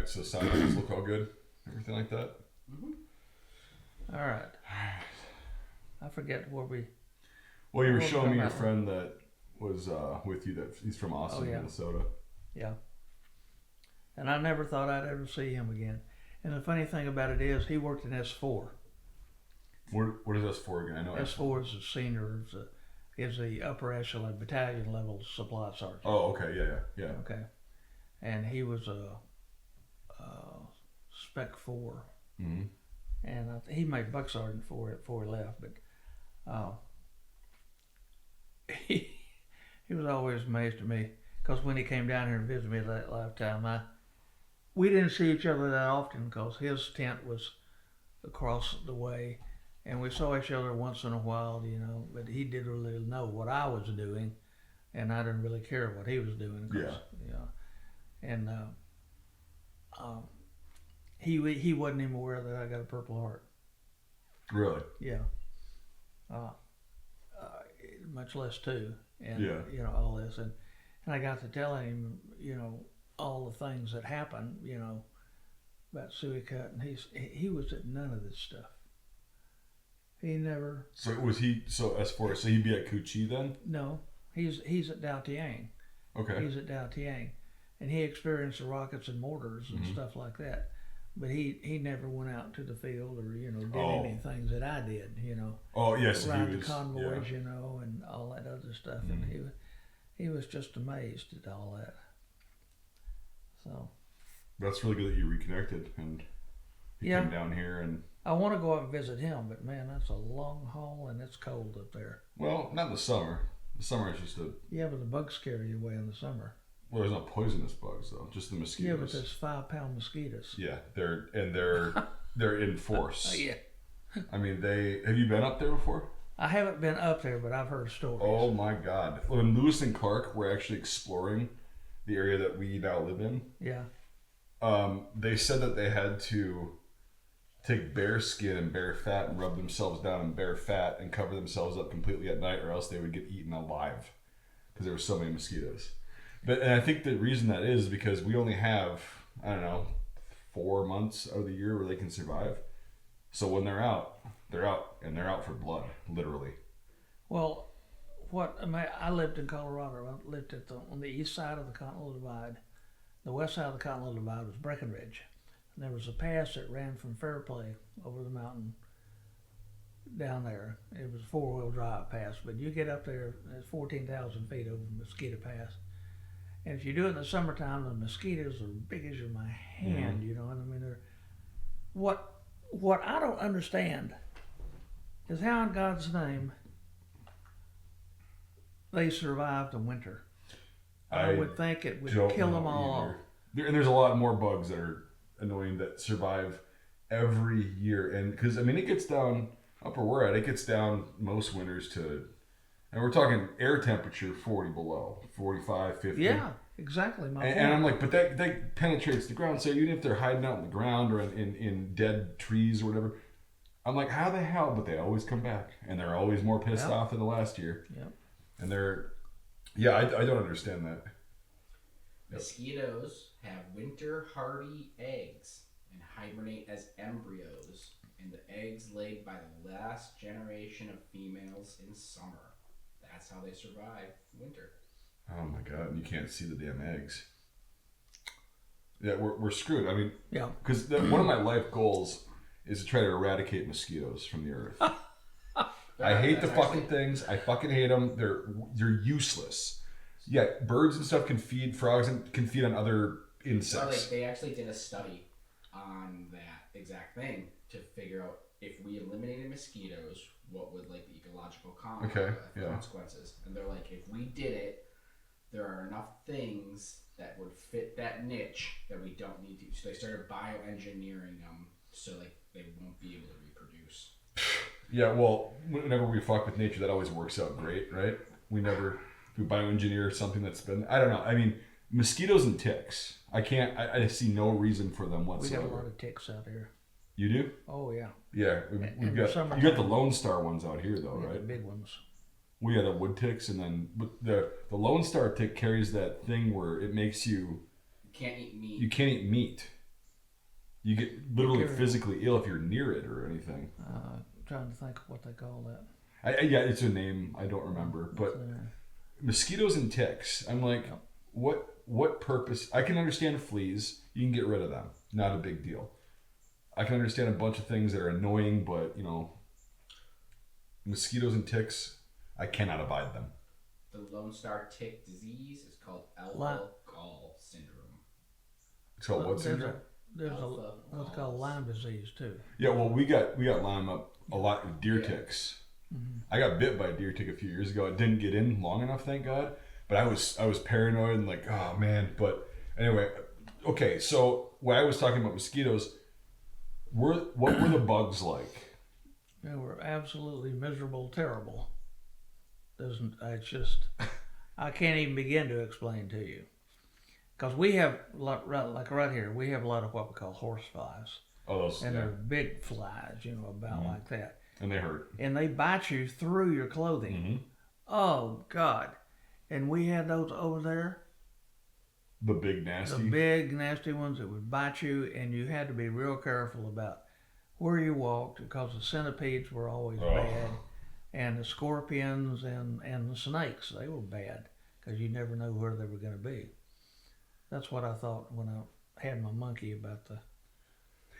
right, so sign levels look all good, everything like that. All right. I forget where we. Well, you were showing me your friend that was with you. That he's from Austin, Minnesota. Yeah. And I never thought I'd ever see him again. And the funny thing about it is, he worked in S4. What is S4 again? I know S4 is a senior, is the upper echelon battalion level supply sergeant. Oh, okay, yeah. Okay, and he was a Spec 4, and he made buck sergeant for it before he left. But he was always amazed at me because when he came down here and visited me that lifetime, we didn't see each other that often because his tent was across the way. And we saw each other once in a while, but he didn't really know what I was doing, and I didn't really care what he was doing. And he wasn't even aware that I got a Purple Heart. Really? Yeah. Much less two, and all this, and I got to telling him, all the things that happened, about Suicut, and he was at none of this stuff. He never. So was he? So S4. So he'd be at Cu Chi then? No, he's at Dao Tiang. Okay. He's at Dao Tiang, and he experienced the rockets and mortars and stuff like that. But he never went out to the field or did any things that I did. Oh yes, ride the convoys, and all that other stuff. And he was just amazed at all that. So. That's really good that you reconnected and he came down here and. I want to go out and visit him, but man, that's a long haul and it's cold up there. Well, not in the summer. The summer is just a... Yeah, but the bugs scare you away in the summer. Well, there's not poisonous bugs though, just the mosquitoes. Yeah, but there's 5-pound mosquitoes. Yeah, they're in force. Yeah. I mean, have you been up there before? I haven't been up there, but I've heard stories. Oh my God! When Lewis and Clark were actually exploring the area that we now live in, they said that they had to take bear skin and bear fat and rub themselves down in bear fat and cover themselves up completely at night, or else they would get eaten alive because there were so many mosquitoes. And I think the reason that is because we only have, 4 months out of the year where they can survive. So when they're out, and they're out for blood, literally. Well, I lived in Colorado. I lived on the east side of the Continental Divide. The west side of the Continental Divide was Breckenridge. And there was a pass that ran from Fairplay over the mountain down there. It was a 4-wheel drive pass, but you get up there, it's 14,000 feet over Mosquito Pass. And if you do it in the summertime, the mosquitoes are big as my hand, you know what I mean? They're, what I don't understand is how in God's name they survived the winter. I would think it would kill them all off. And there's a lot more bugs that are annoying that survive every year. And because, it gets down, up where we're at, it gets down most winters to, and we're talking air temperature 40 below, 45, 50. Yeah, exactly. And I'm like, but that penetrates the ground. So even if they're hiding out in the ground or in dead trees or whatever, I'm like, how the hell? But they always come back. And they're always more pissed off than the last year. Yep. And I don't understand that. Mosquitoes have winter hardy eggs and hibernate as embryos, and the eggs laid by the last generation of females in summer. That's how they survive winter. Oh my God, and you can't see the damn eggs. Yeah, we're screwed. Because one of my life goals is to try to eradicate mosquitoes from the earth. I hate the fucking things. I fucking hate them. They're useless. Yeah, birds and stuff can feed, frogs and can feed on other insects. They actually did a study on that exact thing to figure out if we eliminated mosquitoes, what would the ecological consequences. And they're like, if we did it, there are enough things that would fit that niche that we don't need to. So they started bioengineering them so they won't be able to reproduce. Yeah, well, whenever we fuck with nature, that always works out great, right? We bioengineer something that's been, I don't know. Mosquitoes and ticks. I see no reason for them whatsoever. We got a lot of ticks out here. You do? Oh, yeah. Yeah, you got the Lone Star ones out here though, right? The big ones. We got the wood ticks, and then the Lone Star tick carries that thing where it makes you can't eat meat. You can't eat meat. You get literally physically ill if you're near it or anything. Trying to think of what they call that. Yeah, it's a name I don't remember, but mosquitoes and ticks. I'm like, what purpose? I can understand fleas. You can get rid of them. Not a big deal. I can understand a bunch of things that are annoying, but mosquitoes and ticks, I cannot abide them. The Lone Star tick disease is called alpha gall syndrome. It's called what syndrome? There's what's called Lyme disease too. Yeah, well, we got Lyme up a lot with deer ticks. Mm-hmm. I got bit by a deer tick a few years ago. It didn't get in long enough, thank God. But I was paranoid and like, oh man. But anyway, okay. So when I was talking about mosquitoes, what were the bugs like? They were absolutely miserable, terrible. I can't even begin to explain to you. Because we have, like right here, we have a lot of what we call horse flies. Oh, those, and they're big flies, about like that. And they hurt. And they bite you through your clothing. Mm-hmm. Oh, God. And we had those over there. The big nasty? The big nasty ones that would bite you, and you had to be real careful about where you walked because the centipedes were always bad. And the scorpions and the snakes, they were bad because you never know where they were going to be. That's what I thought when I had my monkey about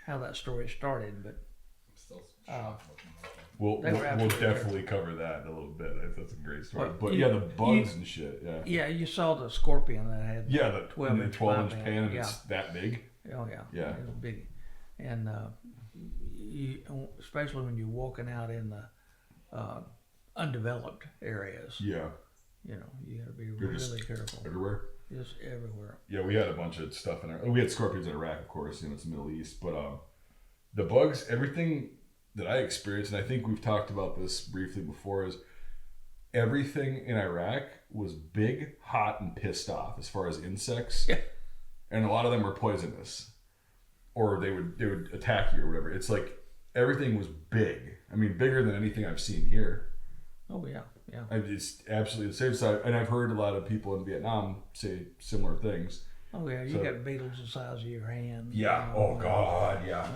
how that story started. But I'm still shocked. We'll definitely cover that in a little bit. That's a great story. But the bugs and shit. Yeah. Yeah, you saw the scorpion that had the 12-inch pan, and it's that big. Oh yeah. Yeah. It was big, and especially when you're walking out in the undeveloped areas. Yeah. You got to be really careful. Everywhere. Just everywhere. Yeah, we had a bunch of stuff in we had scorpions in Iraq, of course. It's the Middle East, but the bugs, everything that I experienced, and I think we've talked about this briefly before, is everything in Iraq was big, hot, and pissed off as far as insects. Yeah. And a lot of them were poisonous, or they would attack you or whatever. It's like everything was big. I mean, bigger than anything I've seen here. Oh yeah. Yeah. It's absolutely the same side, and I've heard a lot of people in Vietnam say similar things. Oh yeah, you got beetles the size of your hand. Yeah. Oh God. Yeah.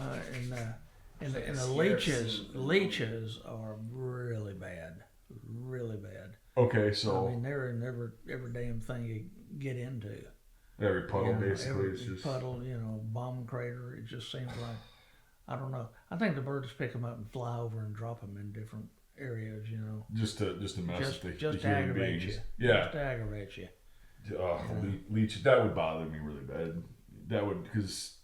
And the leeches are really bad, really bad. Okay, so I mean they're in every damn thing you get into. Every puddle, basically. It's just puddle, bomb crater. It just seems like I don't know. I think the birds pick them up and fly over and drop them in different areas, just to mess with the human aggravate beings. You. Yeah, just to aggravate you. Leech, that would bother me really bad. That would, because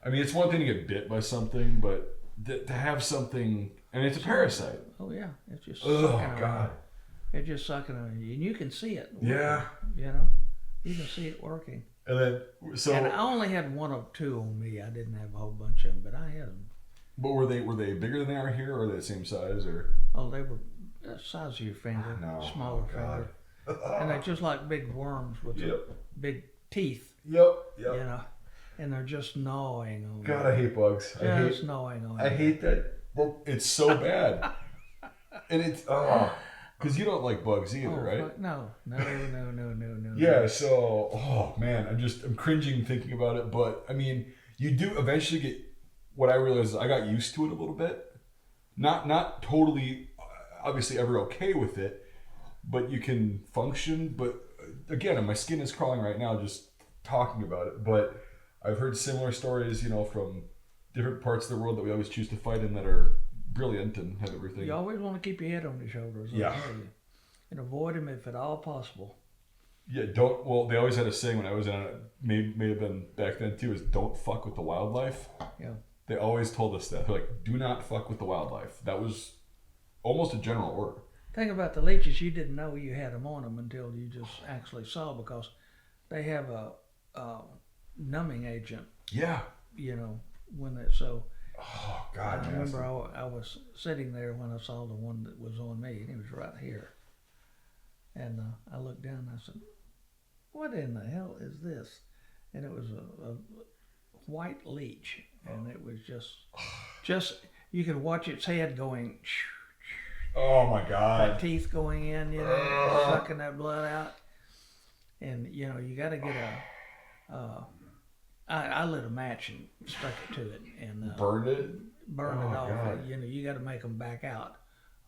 I mean, it's one thing to get bit by something, but to have something, and it's a parasite. Oh yeah, it's just God, it's just sucking on you, and you can see it. Yeah, you can see it working. And then and I only had one or two on me. I didn't have a whole bunch of them, but I had them. But were they bigger than they are here, or are they the same size, or? Oh, they were the size of your finger, smaller finger, and they're just like big worms with big teeth. Yep. And they're just gnawing on. God, I hate bugs. Gnawing on. I hate that. Well, it's so bad, and it's because you don't like bugs either, right? No. Yeah. So, oh man, I'm cringing thinking about it, but I mean, you do eventually get. What I realized is I got used to it a little bit. Not totally, obviously ever okay with it, but you can function. But again, my skin is crawling right now just talking about it. But I've heard similar stories, from different parts of the world that we always choose to fight in that are brilliant and have everything. You always want to keep your head on your shoulders. Yeah. And avoid them if at all possible. Yeah, they always had a saying when I was in it, may have been back then too, is don't fuck with the wildlife. Yeah. They always told us that. They're like, do not fuck with the wildlife. That was almost a general order. Thing about the leeches, you didn't know you had them on them until you just actually saw, because they have a numbing agent. Yeah. When that so. Oh God! I remember I was sitting there when I saw the one that was on me, and he was right here. And I looked down and I said, "What in the hell is this?" And it was a white leech. And it was just you could watch its head going. Oh my God! That teeth going in, sucking that blood out, and you got to get I lit a match and stuck it to it and burned it. Burned it off. God. You know, you got to make them back out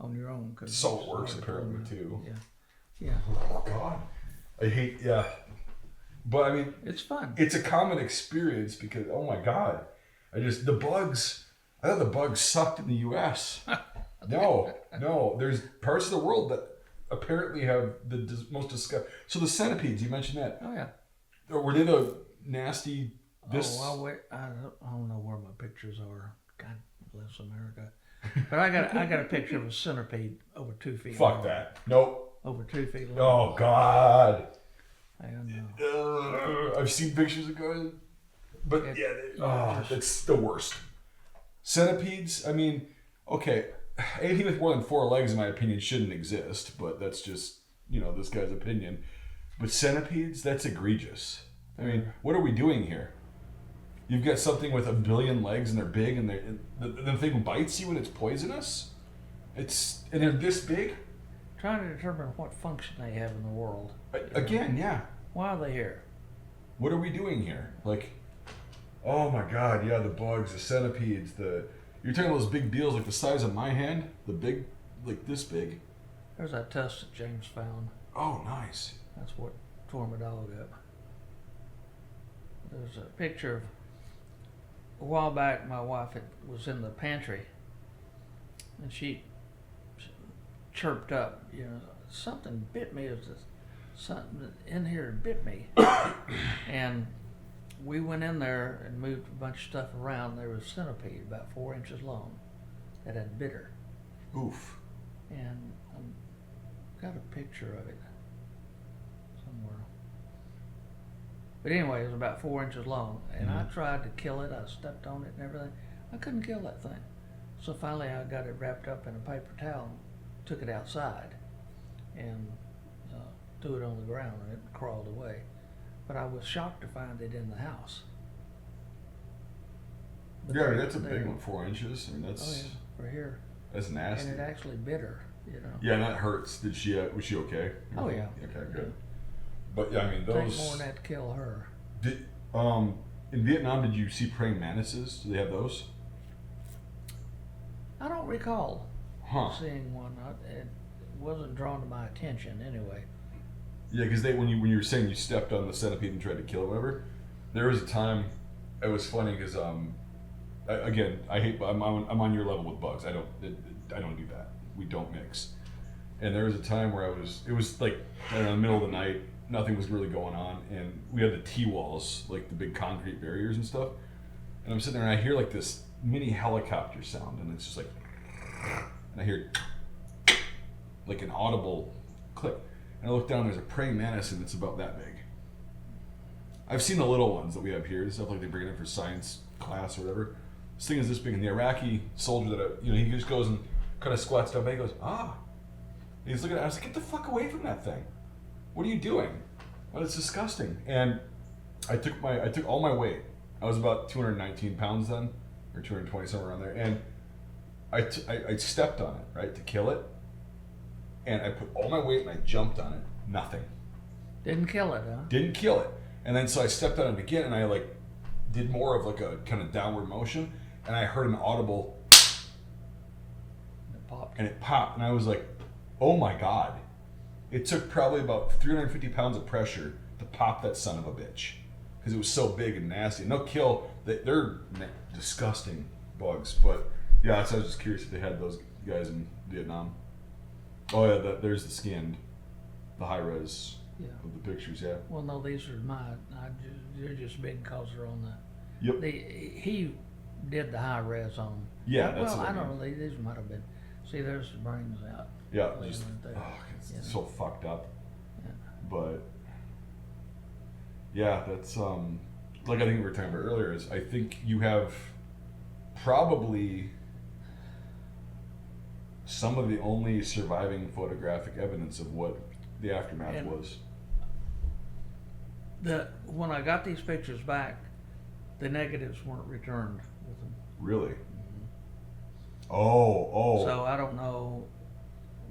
on your own. Cause so it works apparently too. Yeah. Oh God, I hate. Yeah, but I mean, it's fun. It's a common experience because oh my God, the bugs. I thought the bugs sucked in the U.S. No. There's parts of the world that apparently have the most disgusting. So the centipedes, you mentioned that. Oh yeah. Or were they the nasty? I don't know where my pictures are. God bless America. But I got a picture of a centipede over 2 feet. Fuck long. That. Nope. Over 2 feet long. Oh God. I don't know. I've seen pictures of guys, but that's the worst. Centipedes. I mean, okay, anything with more than 4 legs, in my opinion, shouldn't exist. But that's just this guy's opinion. But centipedes, that's egregious. I mean, what are we doing here? You've got something with 1 billion legs and they're big and the thing bites you and it's poisonous. And they're this big. Trying to determine what function they have in the world. Again, yeah. Why are they here? What are we doing here? Like, oh my God, yeah, the bugs, the centipedes, you're talking about those big beetles like the size of my hand, the big, like this big. There's that tusk that James found. Oh, nice. That's what tore my dog up. There's a picture of a while back. My wife was in the pantry, and she chirped up. Something bit me. Something in here bit me, and we went in there and moved a bunch of stuff around. There was a centipede about 4 inches long that had bit her. Oof. And I've got a picture of it somewhere. But anyway, it was about 4 inches long, and I tried to kill it. I stepped on it and everything. I couldn't kill that thing. So finally I got it wrapped up in a paper towel and took it outside and threw it on the ground, and it crawled away. But I was shocked to find it in the house. But that's a big one, 4 inches. I mean, that's... Oh, yeah, for here. That's nasty. And it actually bit her, Yeah, and that hurts. Was she okay? Oh, yeah. Okay, good. But yeah, I mean, those... Take more than that to kill her. In Vietnam, did you see praying mantises? Do they have those? I don't recall seeing one. It wasn't drawn to my attention anyway. Yeah, because when you were saying you stepped on the centipede and tried to kill it, whatever, there was a time. It was funny because again, I'm on your level with bugs. I don't do that. We don't mix. And there was a time where it was like in the middle of the night, nothing was really going on, and we had the T-walls, like the big concrete barriers and stuff. And I'm sitting there and I hear like this mini helicopter sound, and it's just like, and I hear like an audible click. And I look down, there's a praying mantis, and it's about that big. I've seen the little ones that we have here, stuff like they bring it in for science class or whatever. This thing is this big, and the Iraqi soldier that he just goes and kind of squats down, and he goes, And he's looking at it. I was like, get the fuck away from that thing. What are you doing? Well, it's disgusting. And I took all my weight. I was about 219 pounds then, or 220, somewhere around there. And I stepped on it, right, to kill it. And I put all my weight and I jumped on it. Nothing. Didn't kill it, huh? Didn't kill it. And then so I stepped on it again and I did more of a kind of downward motion, and I heard an audible. It popped. And it popped, and I was like, oh my God. It took probably about 350 pounds of pressure to pop that son of a bitch. Because it was so big and nasty. And they'll kill, they're disgusting bugs. But yeah, so I was just curious if they had those guys in Vietnam. Oh yeah, there's the scanned, the high res of the pictures. Yeah. Well, no, these are mine. They're just big because they're on the. Yep. He did the high res on them. Yeah, that's. Well, I don't know. These might have been. See, there's the brains out. Yeah, just it's so fucked up. Yeah. But yeah, that's like I think we were talking about earlier. Is I think you have probably some of the only surviving photographic evidence of what the aftermath was. When I got these pictures back, the negatives weren't returned with them. Really? Mm-hmm. Oh. So I don't know,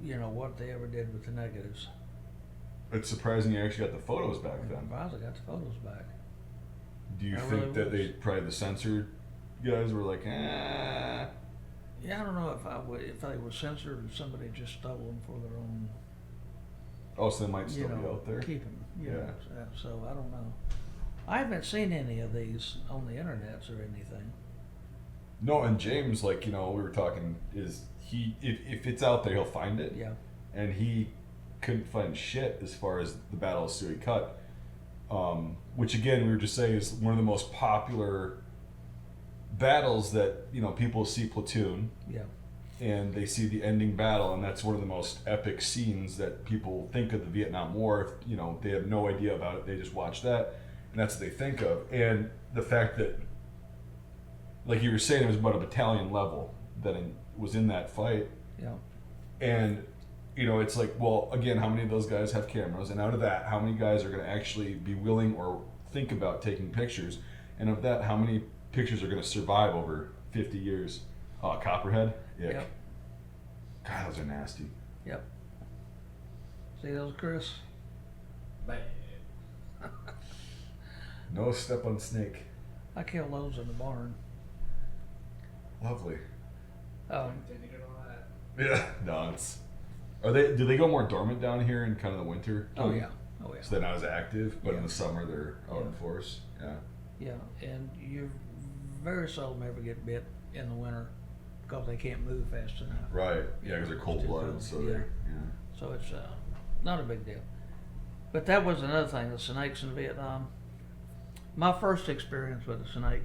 what they ever did with the negatives. It's surprising you actually got the photos back then. I got the photos back. Do you think that they probably the censored guys were like, Yeah, I don't know if they were censored or somebody just stole them for their own. Oh, so they might still be out there. Keep them. Yeah. So I don't know. I haven't seen any of these on the internet or anything. No, and James, like, we were talking, is he if it's out there, he'll find it. Yeah. And he couldn't find shit as far as the Battle of Stewie Cut, which again we were just saying is one of the most popular battles that people see Platoon. Yeah. And they see the ending battle, and that's one of the most epic scenes that people think of the Vietnam War. If they have no idea about it, they just watch that, and that's what they think of. And the fact that, like you were saying, it was about a battalion level that was in that fight. Yeah. And it's like, well, again, how many of those guys have cameras? And out of that, how many guys are going to actually be willing or think about taking pictures? And of that, how many pictures are going to survive over 50 years? Copperhead? Yeah. Yep. God, those are nasty. Yep. See those, Chris? No step on snake. I killed those in the barn. Lovely. Didn't Yeah. No, do they go more dormant down here in kind of the winter? Oh yeah. So they're not as active, but in the summer they're out in force. Yeah. Yeah, and you very seldom ever get bit in the winter because they can't move fast enough. Right. Yeah, because they're cold-blooded, so they're So it's not a big deal. But that was another thing, the snakes in Vietnam. My first experience with a snake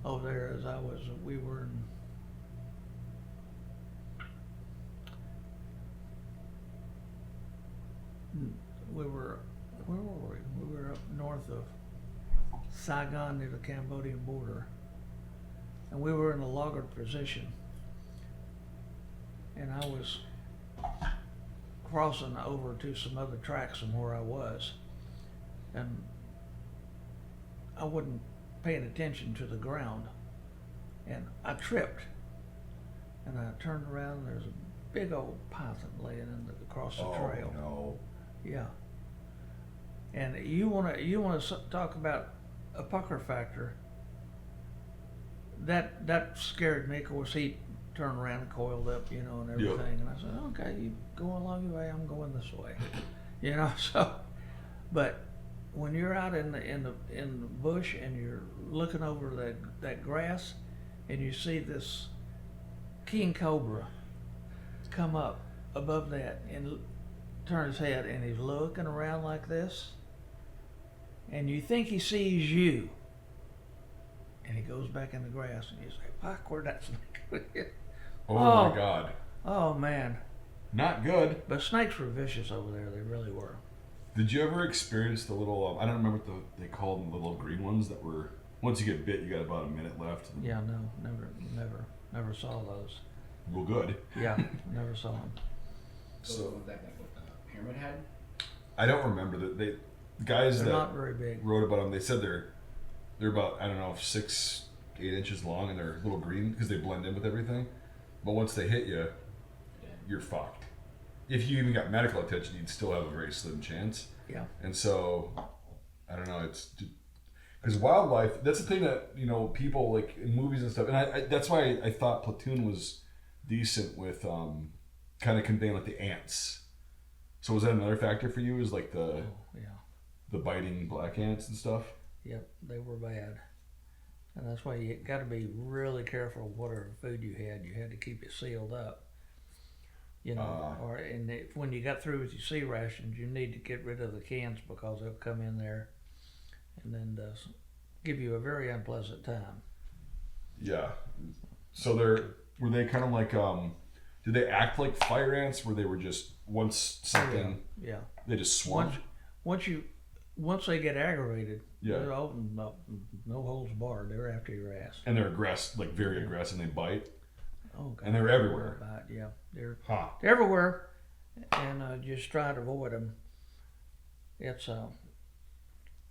over there is we were where were we? We were up north of Saigon near the Cambodian border. And we were in a loggered position. And I was crossing over to some other tracks from where I was. And I wasn't paying attention to the ground. And I tripped. And I turned around and there's a big old python laying across the trail. Oh, no. Yeah. And you want to talk about a pucker factor. That scared me. Of course, he turned around and coiled up, and everything. Yep. And I said, "Okay, you go along your way. I'm going this way." So, but when you're out in the bush and you're looking over that grass, and you see this king cobra come up above that and turn his head, and he's looking around like this, and you think he sees you. And he goes back in the grass, and you say, "Fuck, where'd that snake?" Oh my God! Oh man! Not good. But snakes were vicious over there. They really were. Did you ever experience the little? I don't remember what they called them, the little green ones that were. Once you get bit, you got about a minute left. Yeah, no, never saw those. Well, good. Yeah, never saw them. So that with the pyramid head. I don't remember that the guys they're that not very big. Wrote about them. They said they're about 6-8 inches long, and they're little green because they blend in with everything. But once they hit you, you're fucked. If you even got medical attention, you'd still have a very slim chance. Yeah. And so, I don't know. It's because wildlife. That's the thing that people like in movies and stuff. And I that's why I thought Platoon was decent with kind of conveying like the ants. So was that another factor for you? Is like the biting black ants and stuff? Yep, they were bad. And that's why you got to be really careful of whatever food you had. You had to keep it sealed up. When you got through with your sea rations, you need to get rid of the cans because they'll come in there and then give you a very unpleasant time. Yeah. So were they kind of like did they act like fire ants where they were just once something they just swarm? Once they get aggravated, they're open up, no holds barred. They're after your ass. And they're aggressive, like very aggressive, and they bite. Oh God! And they're everywhere. Yeah, they're everywhere, and just try to avoid them. It's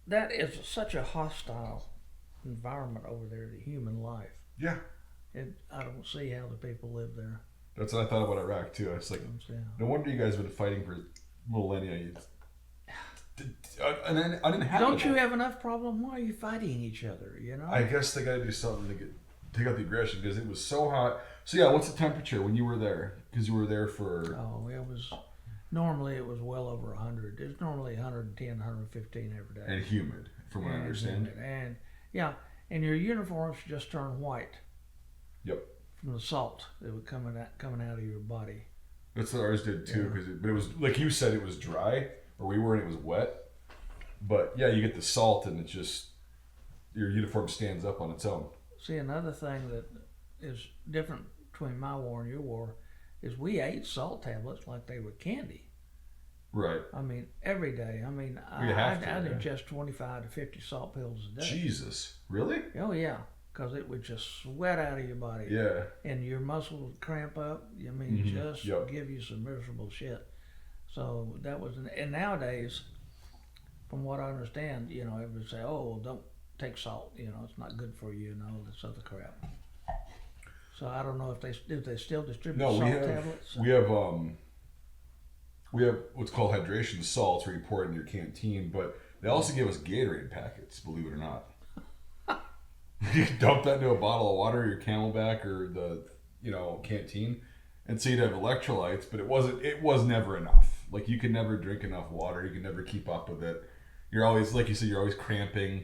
that is such a hostile environment over there to human life. Yeah. I don't see how the people live there. That's what I thought about Iraq too. I was like, no wonder you guys have been fighting for millennia. uninhabitable. Don't you have enough problem? Why are you fighting each other? You know. I guess they got to do something to take out the aggression because it was so hot. So yeah, what's the temperature when you were there? Because you were there for. Oh, it was. Normally it was well over 100. It's normally 110, 115 every day. And humid, from what I understand. And yeah, and your uniforms just turn white. Yep. From the salt that would coming out of your body. That's what ours did too, but it was like you said, it was dry, or we were, and it was wet. But yeah, you get the salt, and it's just your uniform stands up on its own. See, another thing that is different between my war and your war is we ate salt tablets like they were candy. Right. I mean, every day. I mean, I ingest 25 to 50 salt pills a day. Jesus, really? Oh yeah, because it would just sweat out of your body. Yeah. And your muscles would cramp up. I mean, just give you some miserable shit. So that was, and nowadays, from what I understand, you know, everybody say, "Oh, don't take salt. You know, it's not good for you," and all this other crap. So I don't know if they still distribute salt tablets. We have what's called hydration salts where you pour it in your canteen, but they also give us Gatorade packets, believe it or not. You dump that into a bottle of water, your Camelback or the canteen, and so you'd have electrolytes, but it was never enough. Like you could never drink enough water, you could never keep up with it. You're always, like you said, you're always cramping.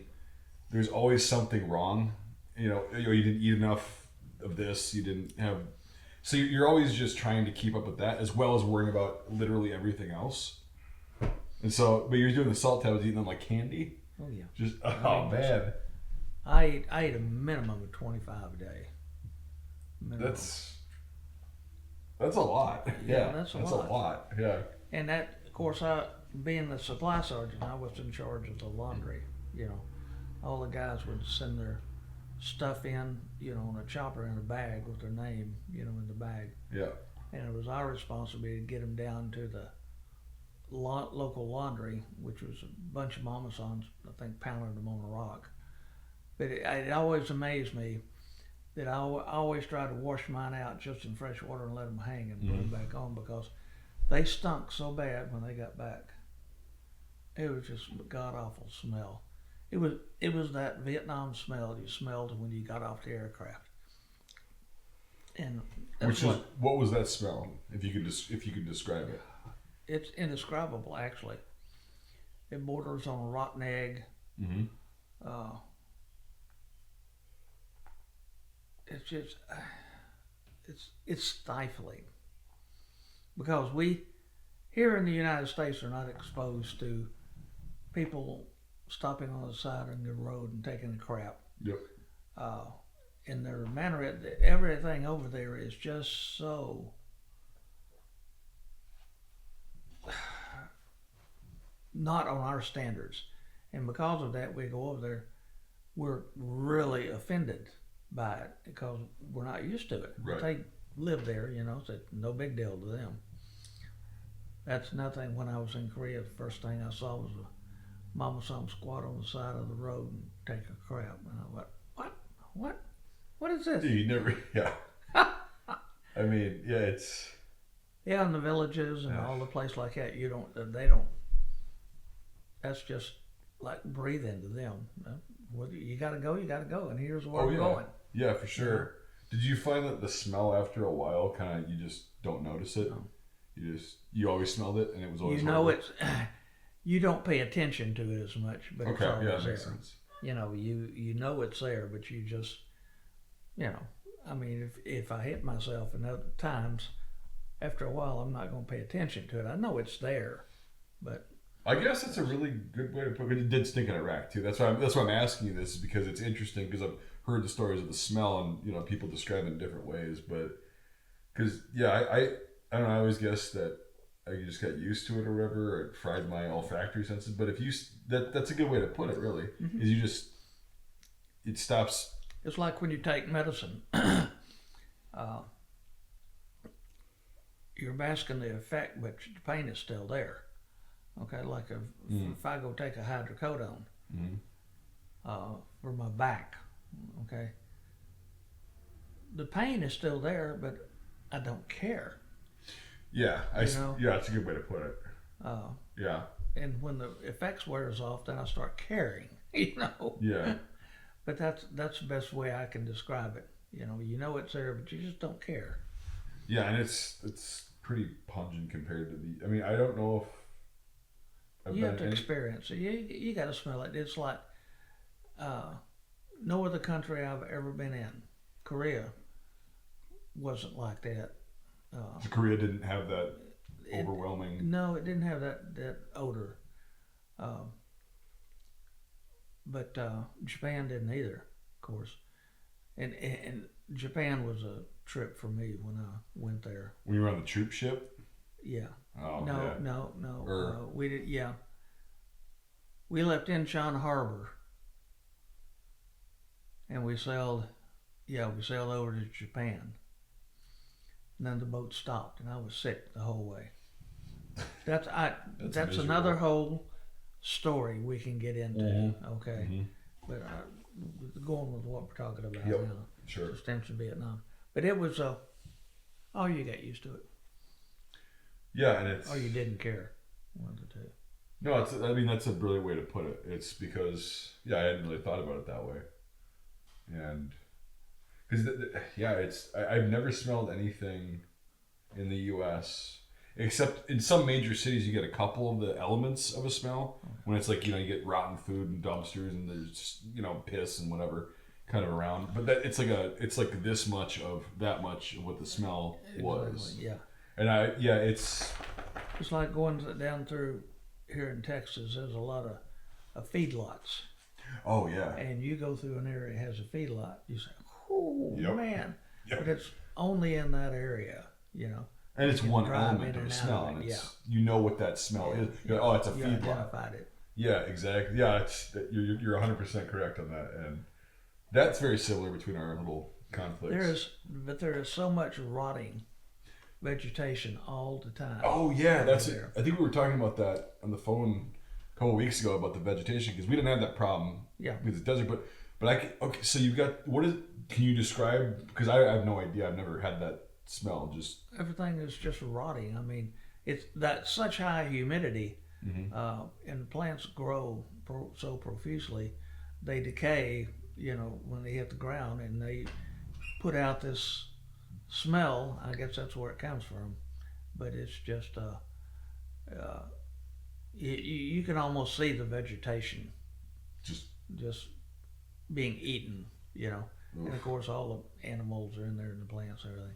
There's always something wrong. You didn't eat enough of this, you didn't have. So you're always just trying to keep up with that, as well as worrying about literally everything else. And so, but you're doing the salt tablets, eating them like candy. Oh yeah. Just man. I ate a minimum of 25 a day. Minimum. That's a lot. Yeah, that's a lot. Yeah. And that, of course, being the supply sergeant, I was in charge of the laundry. You know, all the guys would send their stuff in, on a chopper in a bag with their name, in the bag. Yeah. And it was our responsibility to get them down to the local laundry, which was a bunch of mamasons, I think, pounding them on a rock. But it always amazed me that I always tried to wash mine out just in fresh water and let them hang and put them back on, because they stunk so bad when they got back. It was just a god-awful smell. It was that Vietnam smell you smelled when you got off the aircraft. And what was that smell? If you could describe it. It's indescribable, actually. It borders on a rotten egg. It's just it's stifling, because we here in the United States are not exposed to people stopping on the side of the road and taking a crap. Yep. In their manner, everything over there is just so not on our standards, and because of that, we go over there, we're really offended by it because we're not used to it. Right. They live there, so it's no big deal to them. That's nothing. When I was in Korea, the first thing I saw was a mama some squat on the side of the road and take a crap, and I went, what is this? You never, yeah. I mean, yeah, it's. Yeah, in the villages and all the places like that, they don't. That's just like breathing to them. You gotta go, and here's where we're going. Yeah, for sure. Did you find that the smell after a while, kind of, you just don't notice it? No. You always smelled it, and it was always. You don't pay attention to it as much, but it's always that there. Makes sense. You know it's there, but you just, I mean, if I hit myself in other times, after a while, I'm not going to pay attention to it. I know it's there, but. I guess that's a really good way to put it. It did stink in Iraq too. That's why I'm asking you this, is because it's interesting, because I've heard the stories of the smell and people describe it in different ways. But because I don't know, I always guessed that I just got used to it or whatever, or it fried my olfactory senses. But if that's a good way to put it, really, is it stops. It's like when you take medicine. You're masking the effect, but the pain is still there. Okay, like if I go take a hydrocodone for my back, okay, the pain is still there, but I don't care. Yeah, yeah, it's a good way to put it. Yeah. and when the effects wears off, then I start caring. Yeah. But that's the best way I can describe it. You know it's there, but you just don't care. Yeah, and it's pretty pungent compared to the. I mean, I don't know if you have to experience it. You got to smell it. It's like no other country I've ever been in. Korea wasn't like that. So Korea didn't have that overwhelming. No, it didn't have that odor. But Japan didn't either, of course. And Japan was a trip for me when I went there. When you were on the troop ship? Yeah. Oh, no. We did. Yeah. We left Incheon Harbor, and we sailed over to Japan. And then the boat stopped, and I was sick the whole way. That's another whole story we can get into. Mm-hmm. Okay. Mm-hmm. But going with what we're talking about now. Sure. Stamps in Vietnam. But it was you got used to it. Yeah, and it's. Or you didn't care. One of the two. No, that's a brilliant way to put it. It's because I hadn't really thought about it that way, and because I've never smelled anything in the U.S. except in some major cities you get a couple of the elements of a smell when it's like you get rotten food and dumpsters and there's piss and whatever kind of around, but it's like this much of that much of what the smell was. Yeah. And it's like going down through here in Texas. There's a lot of feedlots. Oh yeah. And you go through an area that has a feedlot. You say, "Oh man!" Yep. But it's only in that area, And it's one element of a smell, and you know what that smell is. It's a feedlot. You identified it. Yeah, exactly. Yeah, you're 100% correct on that, and that's very similar between our little conflicts. There is so much rotting vegetation all the time. Oh yeah, that's it. I think we were talking about that on the phone a couple of weeks ago about the vegetation because we didn't have that problem. Yeah. Because it's desert, but so you've got can you describe? Because I have no idea. I've never had that smell. Just everything is just rotting. I mean, it's that such high humidity, and plants grow so profusely, they decay. When they hit the ground, and they put out this smell. I guess that's where it comes from, but it's just you can almost see the vegetation just being eaten, and of course all the animals are in there and the plants and everything.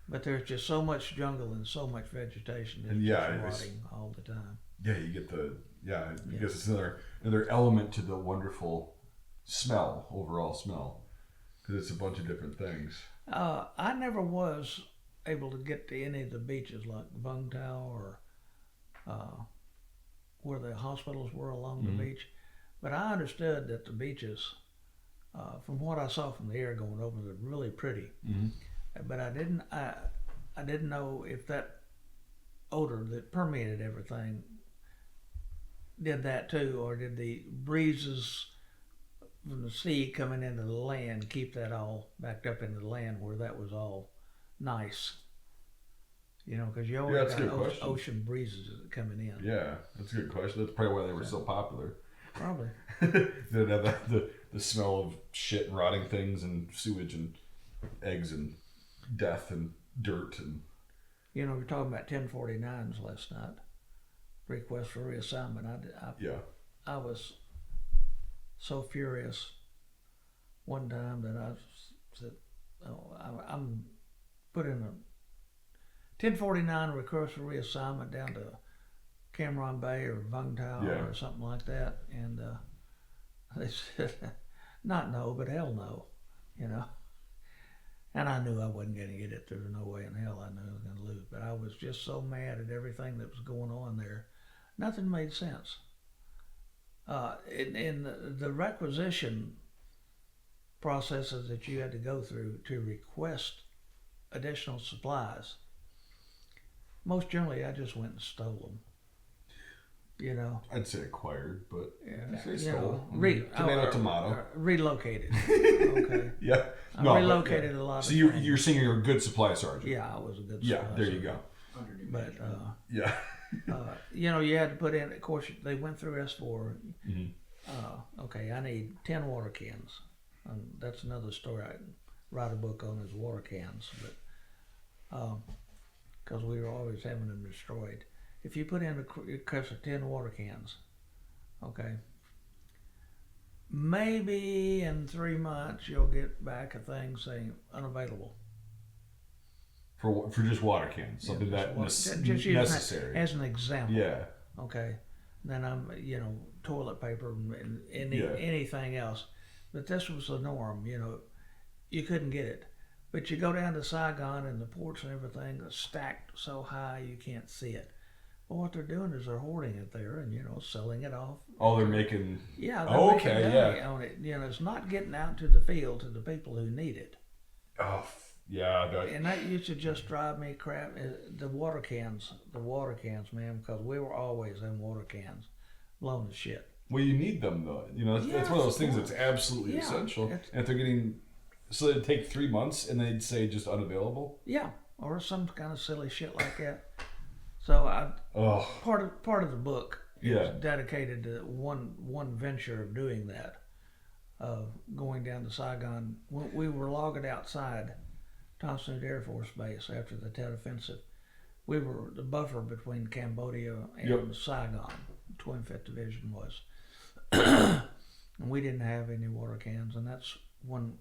But there's just so much jungle and so much vegetation. It's just rotting all the time. Yeah, you get I guess it's another element to the wonderful overall smell, because it's a bunch of different things. I never was able to get to any of the beaches like Vung Tau or where the hospitals were along the beach, but I understood that the beaches, from what I saw from the air going over, were really pretty. But I didn't know if that odor that permeated everything did that too, or did the breezes from the sea coming into the land keep that all backed up into the land where that was all nice. Because you always got ocean breezes coming in. Yeah, that's a good question. That's probably why they were so popular. Probably. They didn't have the smell of shit and rotting things and sewage and eggs and death and dirt and. We were talking about 1049s last night. Request for reassignment. I was so furious one time that I said, I'm putting a 1049 request for reassignment down to Cameron Bay or Vung Tau or something like that. And they said, not no, but hell no, And I knew I wasn't going to get it. There was no way in hell I knew I was going to lose. But I was just so mad at everything that was going on there. Nothing made sense. In the requisition processes that you had to go through to request additional supplies, most generally I just went and stole them. I'd say acquired, but stole. Tomato. Relocated. Okay. Yeah. I relocated a lot. So you're saying you're a good supply sergeant. Yeah, I was a good supply sergeant. There you go. But You had to put in, of course, they went through S4. Okay, I need 10 water cans. That's another story I can write a book on, is water cans. But because we were always having them destroyed. If you put in a request of 10 water cans, okay, maybe in 3 months you'll get back a thing saying unavailable. For just water cans, something just necessary. As an example. Yeah. Okay. Then I'm, toilet paper and anything else. But this was the norm, You couldn't get it. But you go down to Saigon and the ports and everything are stacked so high you can't see it. Well, what they're doing is they're hoarding it there and, selling it off. Oh, they're making... Yeah. They're making money on it. It's not getting out to the field to the people who need it. Oh, yeah. And that used to just drive me crap. The water cans, man, because we were always in water cans, blown to shit. Well, you need them, though. It's one of those things that's absolutely essential. And if they're getting... So it'd take 3 months and they'd say just unavailable? Yeah, or some kind of silly shit like that. So part of the book is dedicated to one venture of doing that, of going down to Saigon. We were logged outside Thompson Air Force Base after the Tet Offensive. We were the buffer between Cambodia and Saigon. 25th Division was. And we didn't have any water cans, and that's when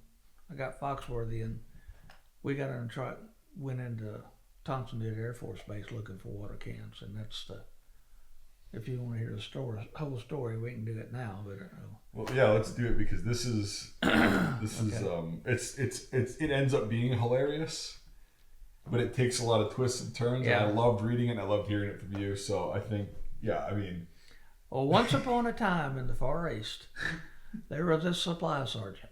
I got Foxworthy, and we got in a truck, went into Thompson Air Force Base looking for water cans, and that's if you want to hear the whole story, we can do it now. But well, yeah, let's do it, because this is it ends up being hilarious, but it takes a lot of twists and turns. Yeah. And I loved reading it and I loved hearing it from you. So I think, well, once upon a time in the Far East, there was this supply sergeant,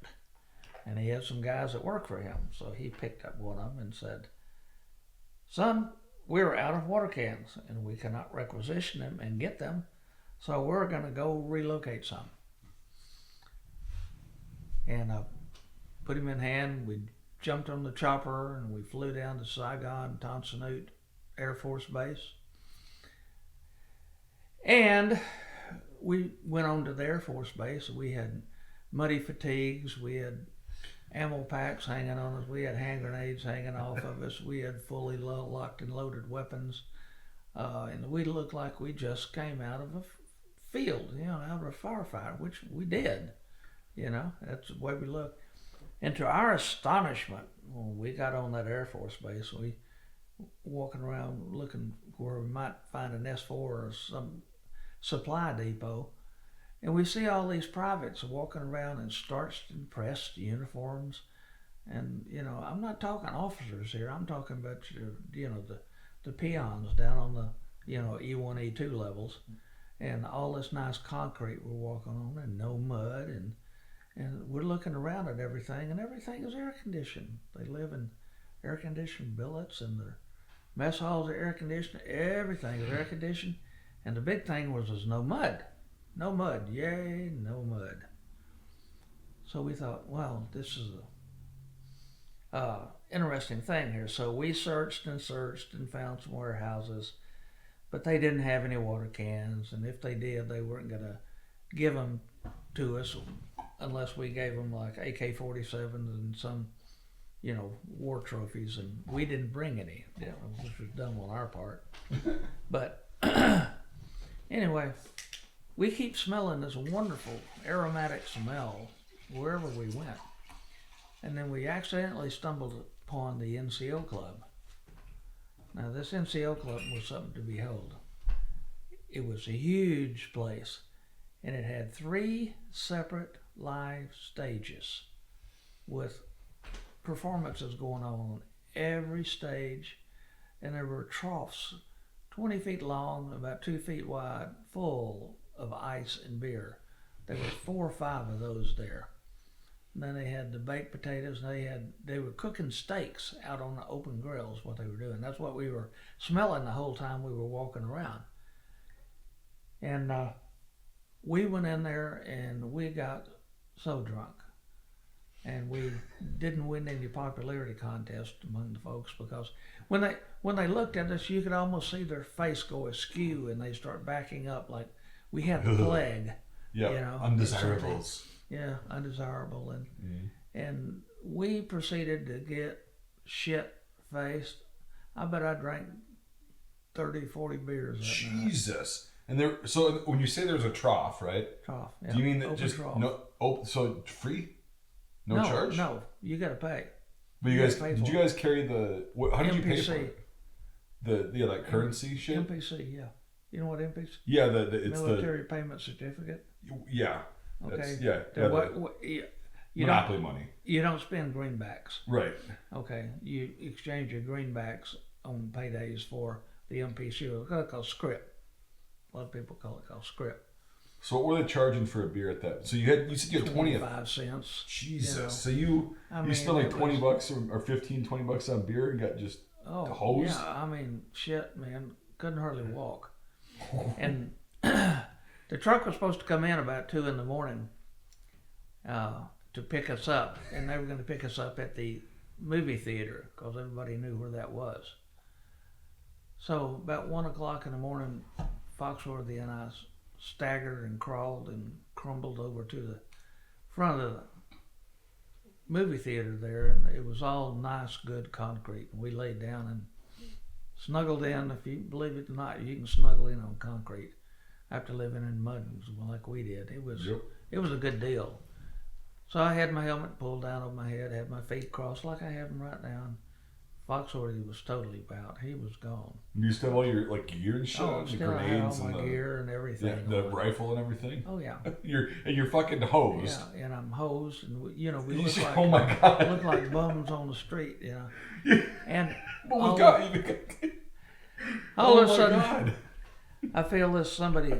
and he had some guys that worked for him. So he picked up one of them and said, "Son, we're out of water cans and we cannot requisition them and get them, so we're going to go relocate some." And I put him in hand. We jumped on the chopper and we flew down to Saigon, Tonsanut Air Force Base. And we went on to the Air Force Base. We had muddy fatigues. We had ammo packs hanging on us. We had hand grenades hanging off of us. We had fully locked and loaded weapons. And we looked like we just came out of a field, out of a firefight, which we did. That's the way we looked. And to our astonishment, when we got on that Air Force Base, we walking around looking where we might find an S4 or some supply depot, and we see all these privates walking around in starched and pressed uniforms. And, I'm not talking officers here. I'm talking about, the peons down on the, E1, E2 levels. And all this nice concrete we're walking on, and no mud. And we're looking around at everything, and everything is air conditioned. They live in air conditioned billets, and their mess halls are air conditioned. Everything is air conditioned. And the big thing was there's no mud. No mud. Yay, no mud. So we thought, well, this is a interesting thing here. So we searched and found some warehouses, but they didn't have any water cans. And if they did, they weren't going to give them to us unless we gave them like AK-47s and some, war trophies. And we didn't bring any, which was dumb on our part. But anyway, we keep smelling this wonderful aromatic smell wherever we went. And then we accidentally stumbled upon the NCO Club. Now, this NCO Club was something to behold. It was a huge place, and it had 3 separate live stages with performances going on every stage, and there were troughs 20 feet long, about 2 feet wide, full of ice and beer. There were 4 or 5 of those there. And then they had the baked potatoes, and they were cooking steaks out on the open grills, what they were doing. That's what we were smelling the whole time we were walking around. And we went in there and we got so drunk. And we didn't win any popularity contest among the folks, because when they looked at us, you could almost see their face go askew, and they start backing up like we had the plague. Yeah, you know, undesirables. Yeah, undesirable, and we proceeded to get shit faced. I bet I drank 30, 40 beers that night. Jesus. And there, so when you say there's a trough, right? Trough. Yeah. Do you mean that Open just trough. no? Oh, so free? No charge? No, you got to pay. But you guys, did you guys carry the? How did you pay for it? That currency shit. MPC, yeah. You know what MPC? Yeah, it's military payment certificate. Yeah. Okay. You monopoly money. You don't spend greenbacks. Right. Okay. You exchange your greenbacks on paydays for the MPC. It's called script. A lot of people call it script. So what were they charging for a beer at that? So you said you had 25 cents. Jesus. You know? So you spent like $20 or $15-20 on beer and got just hosed? Yeah, I mean, shit, man. Couldn't hardly walk. And the truck was supposed to come in about 2 a.m. To pick us up, and they were going to pick us up at the movie theater because everybody knew where that was. So about 1 o'clock in the morning, Foxworthy and I staggered and crawled and crumbled over to the front of the movie theater there, and it was all nice, good concrete. And we laid down and snuggled in. If you believe it or not, you can snuggle in on concrete after living in mud like we did. It was a good deal. So I had my helmet pulled down over my head, had my feet crossed like I have them right now. Foxworthy was totally out. He was gone. You still have all your gear and shit, the grenades and all my gear and everything. The rifle and everything. Oh yeah. You're fucking hosed. Yeah, and I'm hosed, and we look like oh my God, look like bums on the street, you know. And all of a sudden, I feel this somebody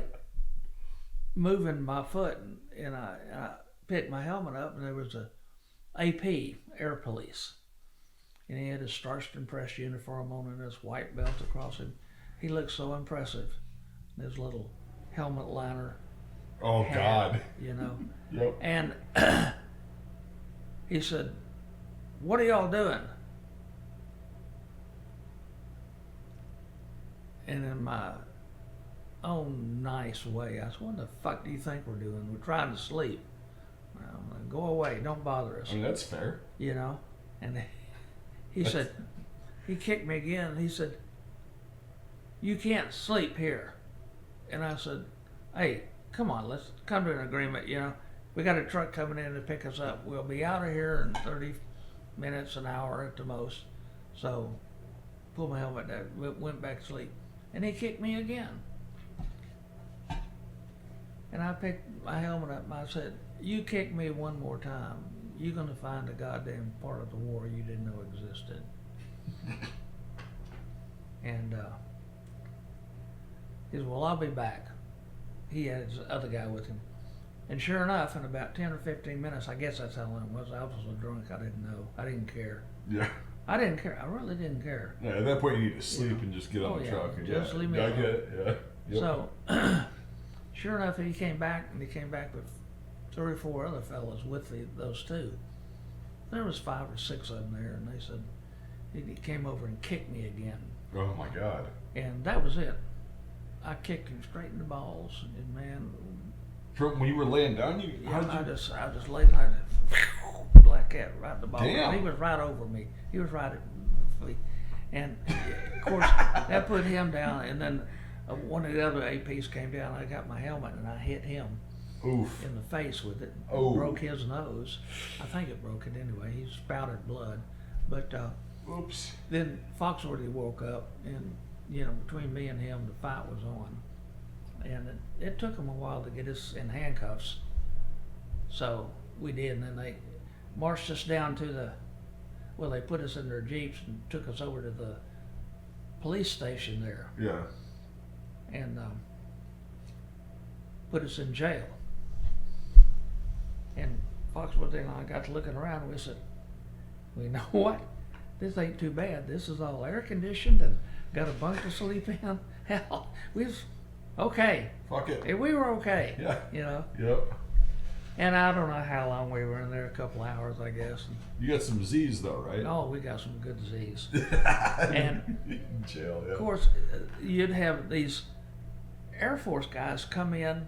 moving my foot, and I picked my helmet up, and there was a AP, Air Police. And he had his starched and pressed uniform on and his white belt across him. He looked so impressive. His little helmet liner. Oh, hat, God. You know. Yep. And he said, "What are y'all doing?" And in my own nice way, I said, "What the fuck do you think we're doing? We're trying to sleep. Go away. Don't bother us." I mean, that's fair. You know? And he said, he kicked me again, and he said, "You can't sleep here." And I said, "Hey, come on, let's come to an agreement, you know. We got a truck coming in to pick us up. We'll be out of here in 30 minutes, an hour at the most. So, pull my helmet down, went back to sleep." And he kicked me again. And I picked my helmet up and I said, "You kick me one more time, you're going to find a goddamn part of the war you didn't know existed." And he said, "Well, I'll be back." He had his other guy with him. And sure enough, in about 10 or 15 minutes, I guess that's how long it was, I was so drunk I didn't know. I didn't care. Yeah. I didn't care. I really didn't care. Yeah, at that point you need to sleep and just get on the truck. And just leave me alone. I get it, yeah. Yep. So, sure enough, he came back, and he came back with 3 or 4 other fellas with those two. There was 5 or 6 of them there, and they said, he came over and kicked me again. Oh my God. And that was it. I kicked him straight in the balls, and man. From when you were laying down, I just laid like that, right in the ball. Damn. He was right over me. He was right at my feet. And of course, that put him down, and then one of the other APs came down. I got my helmet, and I hit him. Oof. In the face with it. Oh. Broke his nose. I think it broke it anyway. He spouted blood. But oops. Then Foxworthy woke up, and between me and him, the fight was on. And it took him a while to get us in handcuffs. So we did, and then they marched us down to they put us in their jeeps and took us over to the police station there. Yeah. And put us in jail. And Foxworthy and I got to looking around, and we said, "Well, you know what? This ain't too bad. This is all air conditioned and got a bunk to sleep in. Hell, we was okay. Fuck it. We were okay." Yeah. You know. Yep. And I don't know how long we were in there, a couple hours, I guess. You got some Z's though, right? Oh, we got some good Z's. And jail, yeah. of course, you'd have these Air Force guys come in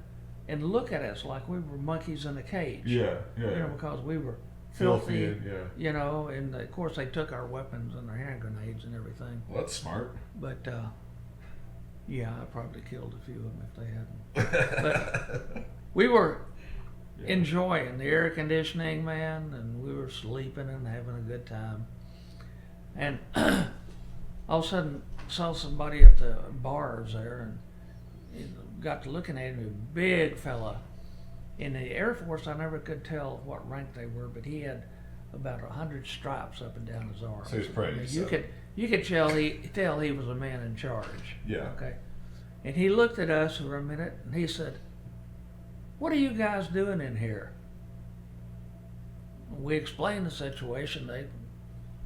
and look at us like we were monkeys in a cage. Yeah. You know, because we were filthy, and, you know, and of course they took our weapons and our hand grenades and everything. Well, that's smart. But yeah, I probably killed a few of them if they hadn't. But we were enjoying the air conditioning, man, and we were sleeping and having a good time. And all of a sudden saw somebody at the bars there, and got to looking at him, a big fella. In the Air Force, I never could tell what rank they were, but he had about 100 stripes up and down his arms. So he's pretty. You could tell he was a man in charge. Yeah. Okay. And he looked at us for a minute, and he said, "What are you guys doing in here?" We explained the situation. They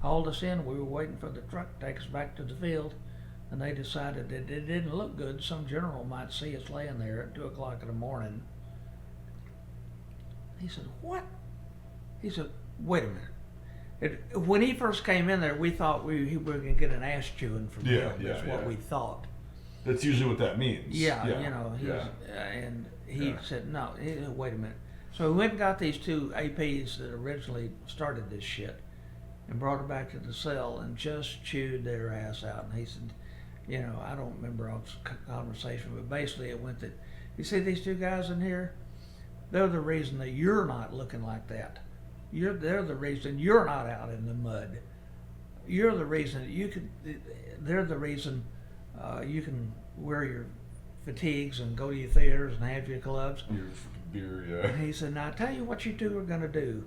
hauled us in. We were waiting for the truck to take us back to the field, and they decided that it didn't look good. Some general might see us laying there at 2 o'clock in the morning. He said, "What?" He said, "Wait a minute." When he first came in there, we thought we were going to get an ass chewing from him. That's what we thought. That's usually what that means. Yeah. You know, and he said, "No, wait a minute." So we went and got these two APs that originally started this shit and brought them back to the cell and just chewed their ass out. And he said, you know, I don't remember all the conversation, but basically it went that, you see these two guys in here? They're the reason that you're not looking like that. They're the reason you're not out in the mud. You're the reason they're the reason you can wear your fatigues and go to your theaters and have your clubs. Your beer, yeah. And he said, "Now I tell you what you two are going to do."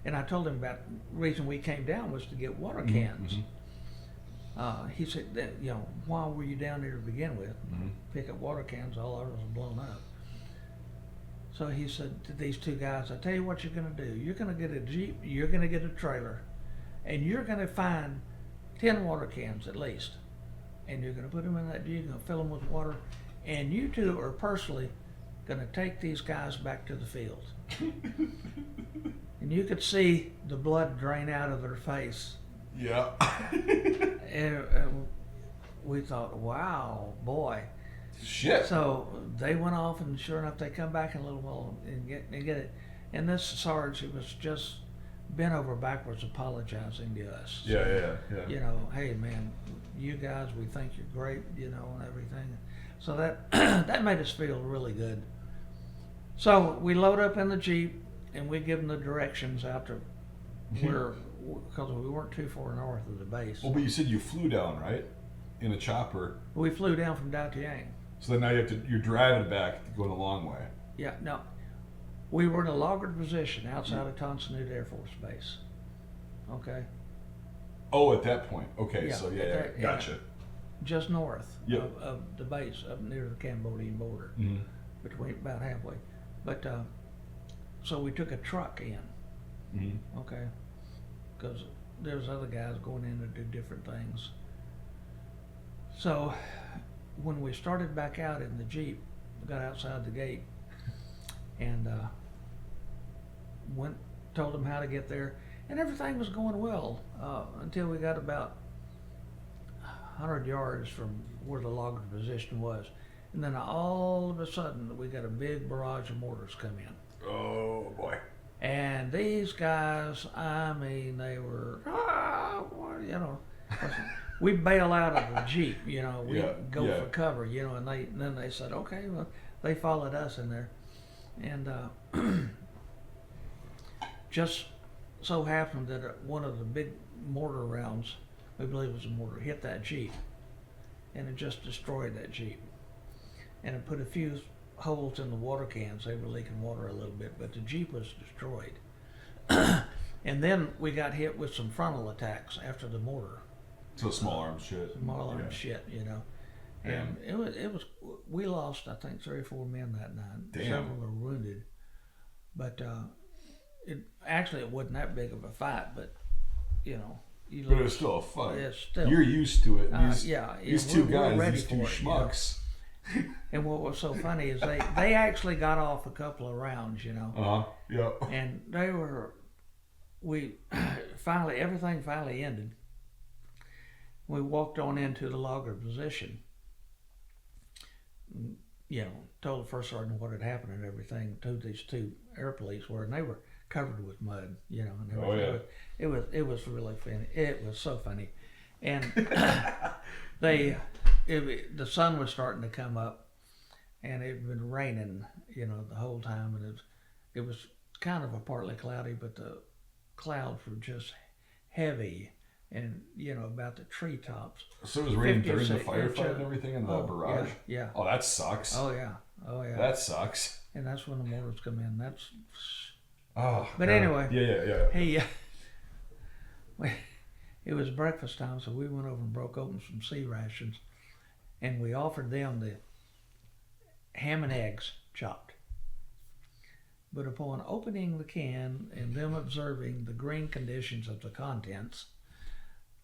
And I told him about the reason we came down was to get water cans. He said, you know, why were you down there to begin with? Pick up water cans, all ours was blown up. So he said to these two guys, "I tell you what you're going to do. You're going to get a Jeep, you're going to get a trailer, and you're going to find 10 water cans at least. And you're going to put them in that Jeep, you're going to fill them with water, and you two are personally going to take these guys back to the field." And you could see the blood drain out of their face. Yeah. And we thought, wow, boy. Shit. So they went off, and sure enough, they come back in a little while and get it. And this Sarge, he was just bent over backwards apologizing to us. Yeah. You know, hey man, you guys, we think you're great, you know, and everything. So that that made us feel really good. So we load up in the Jeep, and we give them the directions out to where, because we weren't too far north of the base. Well, but you said you flew down, right? In a chopper. We flew down from Da Tiang. So then now you're driving back, going a long way. Yeah, no. We were in a loggered position outside of Tan Son Nhut Air Force Base. Okay? Oh, at that point. Okay, Yeah, so that- gotcha. Just north Yep. of the base, up near the Cambodian border, between about halfway. But so we took a truck in, okay, because there's other guys going in to do different things. So when we started back out in the Jeep, we got outside the gate and told them how to get there, and everything was going well until we got about 100 yards from where the loggered position was. And then all of a sudden, we got a big barrage of mortars come in. Oh, boy. And these guys, I mean, they were, you know, we bail out of the Jeep, you know, we go for cover, you know, and then they said, okay, well, they followed us in there. And just so happened that one of the big mortar rounds, we believe it was a mortar, hit that Jeep, and it just destroyed that Jeep. And it put a few holes in the water cans. They were leaking water a little bit, but the Jeep was destroyed. And then we got hit with some frontal attacks after the mortar. So small arms shit. Small arms shit, you know. And it was, we lost, I think, 3 or 4 men that night. Damn. Several were wounded. But it wasn't that big of a fight, but, you know. But it was still a fight. It's still. You're used to it. These we two were guys, ready these two for it, schmucks. And what was so funny is they actually got off a couple of rounds, you know. Yeah. And everything finally ended. We walked on into the logger position. You know, told the first sergeant what had happened and everything. Told these two air police were, and they were covered with mud, you know. And everything. It was really funny. It was so funny, and the sun was starting to come up, and it had been raining, you know, the whole time, and it was kind of a partly cloudy, but the clouds were just heavy. And, you know, about the treetops. So it was raining during the firefight and everything in the barrage? Yeah. Oh, that sucks. Oh, yeah. That sucks. And that's when the mortars come in. That's... Oh, but anyway. Yeah. Hey, it was breakfast time, so we went over and broke open some sea rations. And we offered them the ham and eggs chopped. But upon opening the can and them observing the green conditions of the contents,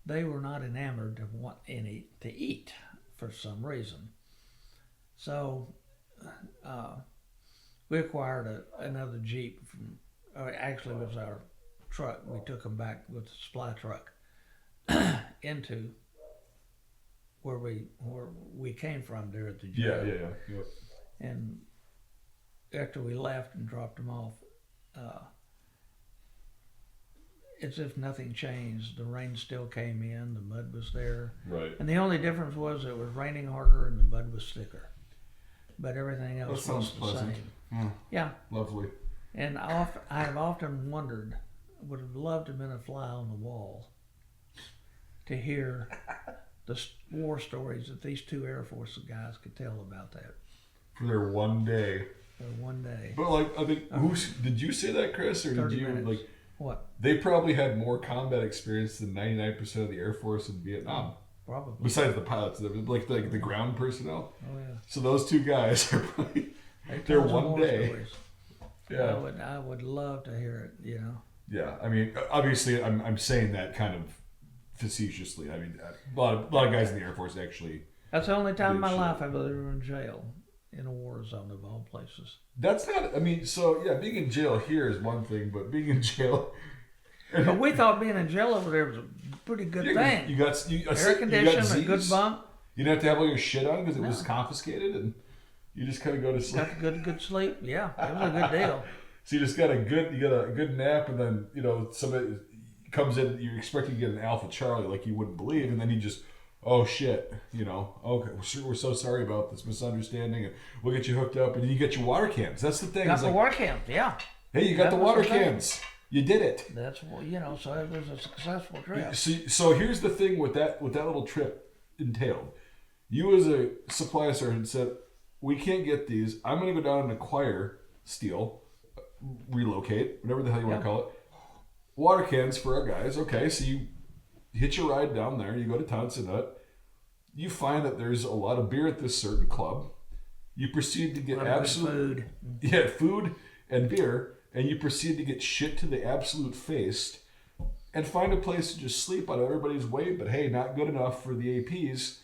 they were not enamored to want any to eat for some reason. So we acquired another Jeep from, actually it was our truck. We took them back with the supply truck into where we came from there at the jail. Yeah. And after we left and dropped them off, as if nothing changed. The rain still came in, the mud was there. Right. And the only difference was it was raining harder and the mud was thicker. But everything else was the same. Yeah. Lovely. And I have often wondered, would have loved to have been a fly on the wall to hear the war stories that these two Air Force guys could tell about that. For their one day. But like, I think, did you say that, Chris, or did you minutes. like? What? They probably had more combat experience than 99% of the Air Force in Vietnam. Probably. Besides the pilots, like the ground personnel. Oh yeah. So those two guys are probably their one day. Stories. Yeah. I would love to hear it. You know. Yeah, I mean, obviously, I'm saying that kind of facetiously. I mean, a lot of guys in the Air Force actually. That's the only time in my life I've ever been in jail, in a war zone of all places. That's not. I mean, so yeah, being in jail here is one thing, but being in jail. But we thought being in jail over there was a pretty good thing. You got air conditioning, a good bunk. You didn't have to have all your shit on because it was confiscated, and you just kind of go to sleep. Got good sleep. Yeah, it was a good deal. So you just got a good nap, and then somebody comes in. You're expecting to get an Alpha Charlie like you wouldn't believe, and then he just, oh shit, okay, we're so sorry about this misunderstanding, and we'll get you hooked up, and you get your water cans. That's the thing. Got the water cans, yeah. Hey, you got the water cans. You did it. That's so it was a successful trip. So here's the thing with that little trip entailed. You as a supply sergeant said, we can't get these. I'm going to go down and steal, relocate, whatever the hell you want to call it. Water cans for our guys. Okay, so you hitch a ride down there. You go to Townsend Hut. You find that there's a lot of beer at this certain club. You proceed to get food. Yeah, food and beer. And you proceed to get shit to the absolute face and find a place to just sleep on everybody's way, but hey, not good enough for the APs.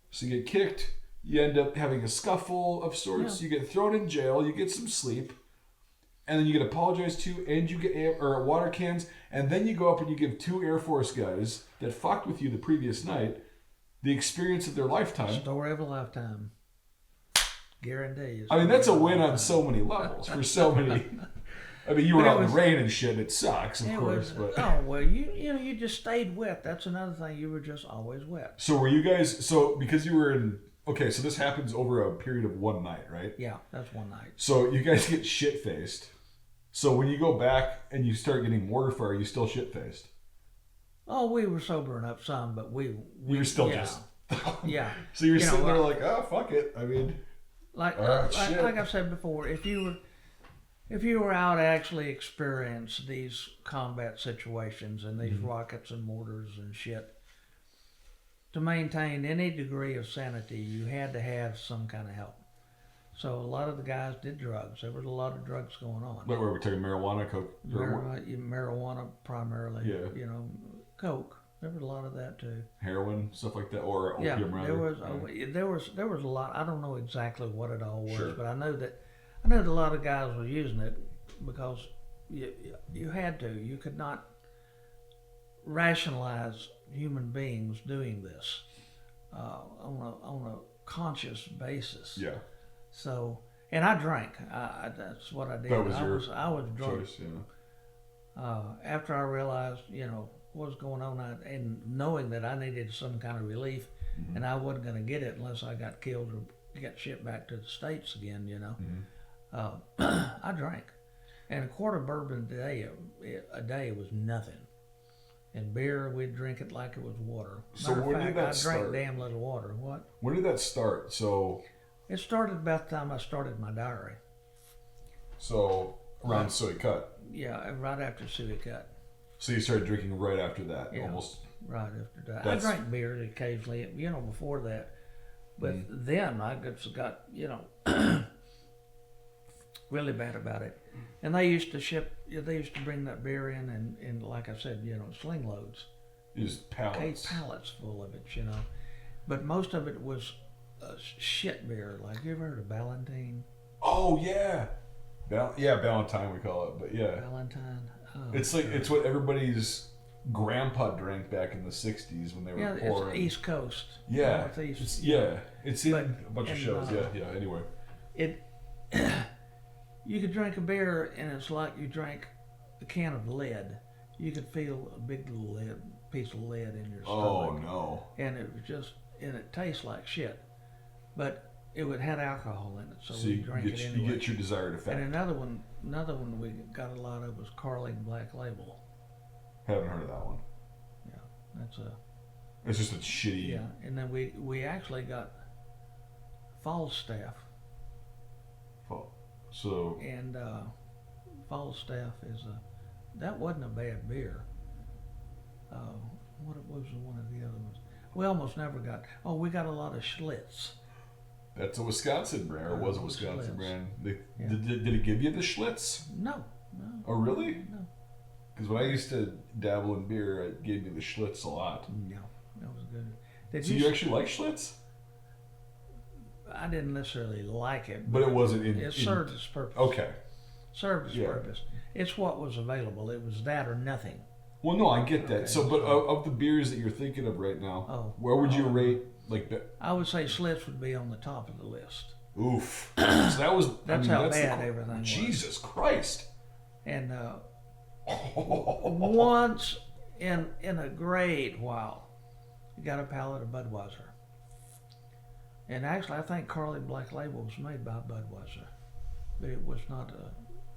So you get kicked, you end up having a scuffle of sorts, you get thrown in jail, you get some sleep, and then you get apologized to, and you get water cans, and then you go up and you give two Air Force guys that fucked with you the previous night the experience of their lifetime. Story of a lifetime. Guarantee. I mean, that's a win on so many levels for so many... I mean, you were out in the rain and shit. It sucks, of course. But you just stayed wet. That's another thing. You were just always wet. So were you guys? So because you were in. Okay, so this happens over a period of one night, right? Yeah, that's one night. So you guys get shit faced. So when you go back and you start getting mortar fire, you still shit faced. Oh, we were sobering up some, but we were still just. Yeah. So you're sitting there like, oh fuck it. I mean, like I've said before, if you were out to actually experience these combat situations and these rockets and mortars and shit, to maintain any degree of sanity, you had to have some kind of help. So a lot of the guys did drugs. There was a lot of drugs going on. What were we talking? Marijuana, coke? Marijuana primarily. Yeah. Coke. There was a lot of that too. Heroin, stuff like that, or opium rather. There was a lot. I don't know exactly what it all was, Sure. but I know that a lot of guys were using it because you had to. You could not rationalize human beings doing this on a conscious basis. Yeah. So, and I drank. That's what I did. That was I was drunk. Choice, After I realized, what was going on, and knowing that I needed some kind of relief, and I wasn't going to get it unless I got killed or got shipped back to the States again, I drank. And a quart of bourbon a day was nothing. And beer, we'd drink it like it was water. So when did that start? I drank damn little water. What? When did that start? So it started about the time I started my diary. So around Soy Cut. Yeah, right after Suey Cut. So you started drinking right after that, almost. Right after that. I drank beer occasionally, before that. But then I just got, really bad about it. And they used to bring that beer in and like I said, sling loads. Just pallets. Pallets full of it, But most of it was shit beer. Like, you ever heard of Ballantine? Oh, yeah. Ballantine we call it, but yeah. Ballantine. Oh, it's what everybody's grandpa drank back in the 60s when they were poor. It's East Coast. Yeah. It's in a bunch of shows. Anyway. You could drink a beer and it's like you drank a can of lead. You could feel a big piece of lead in your stomach. Oh, no. And it tastes like shit. But it had alcohol in it, so we drank it anyway. You get your desired effect. And another one we got a lot of was Carling Black Label. Haven't heard of that one. Yeah, it's just a shitty. Yeah, and then we actually got Falstaff. So. And Falstaff that wasn't a bad beer. What was one of the other ones? We almost never got. Oh, we got a lot of Schlitz. That's a Wisconsin brand, or was a Wisconsin Schlitz. brand. Did it give you the Schlitz? No. Oh, really? No. Because when I used to dabble in beer, it gave me the Schlitz a lot. No, that was good. So you actually like Schlitz? I didn't necessarily like it. But it wasn't It served its purpose. Okay. Served its purpose. It's what was available. It was that or nothing. Well, no, I get that. Okay, so, but of the beers that you're thinking of right now, where would you rate I would say Schlitz would be on the top of the list. Oof. So that's how bad everything was. Jesus Christ. And once in a great while, you got a pallet of Budweiser. And actually, I think Carling Black Label was made by Budweiser, but it was not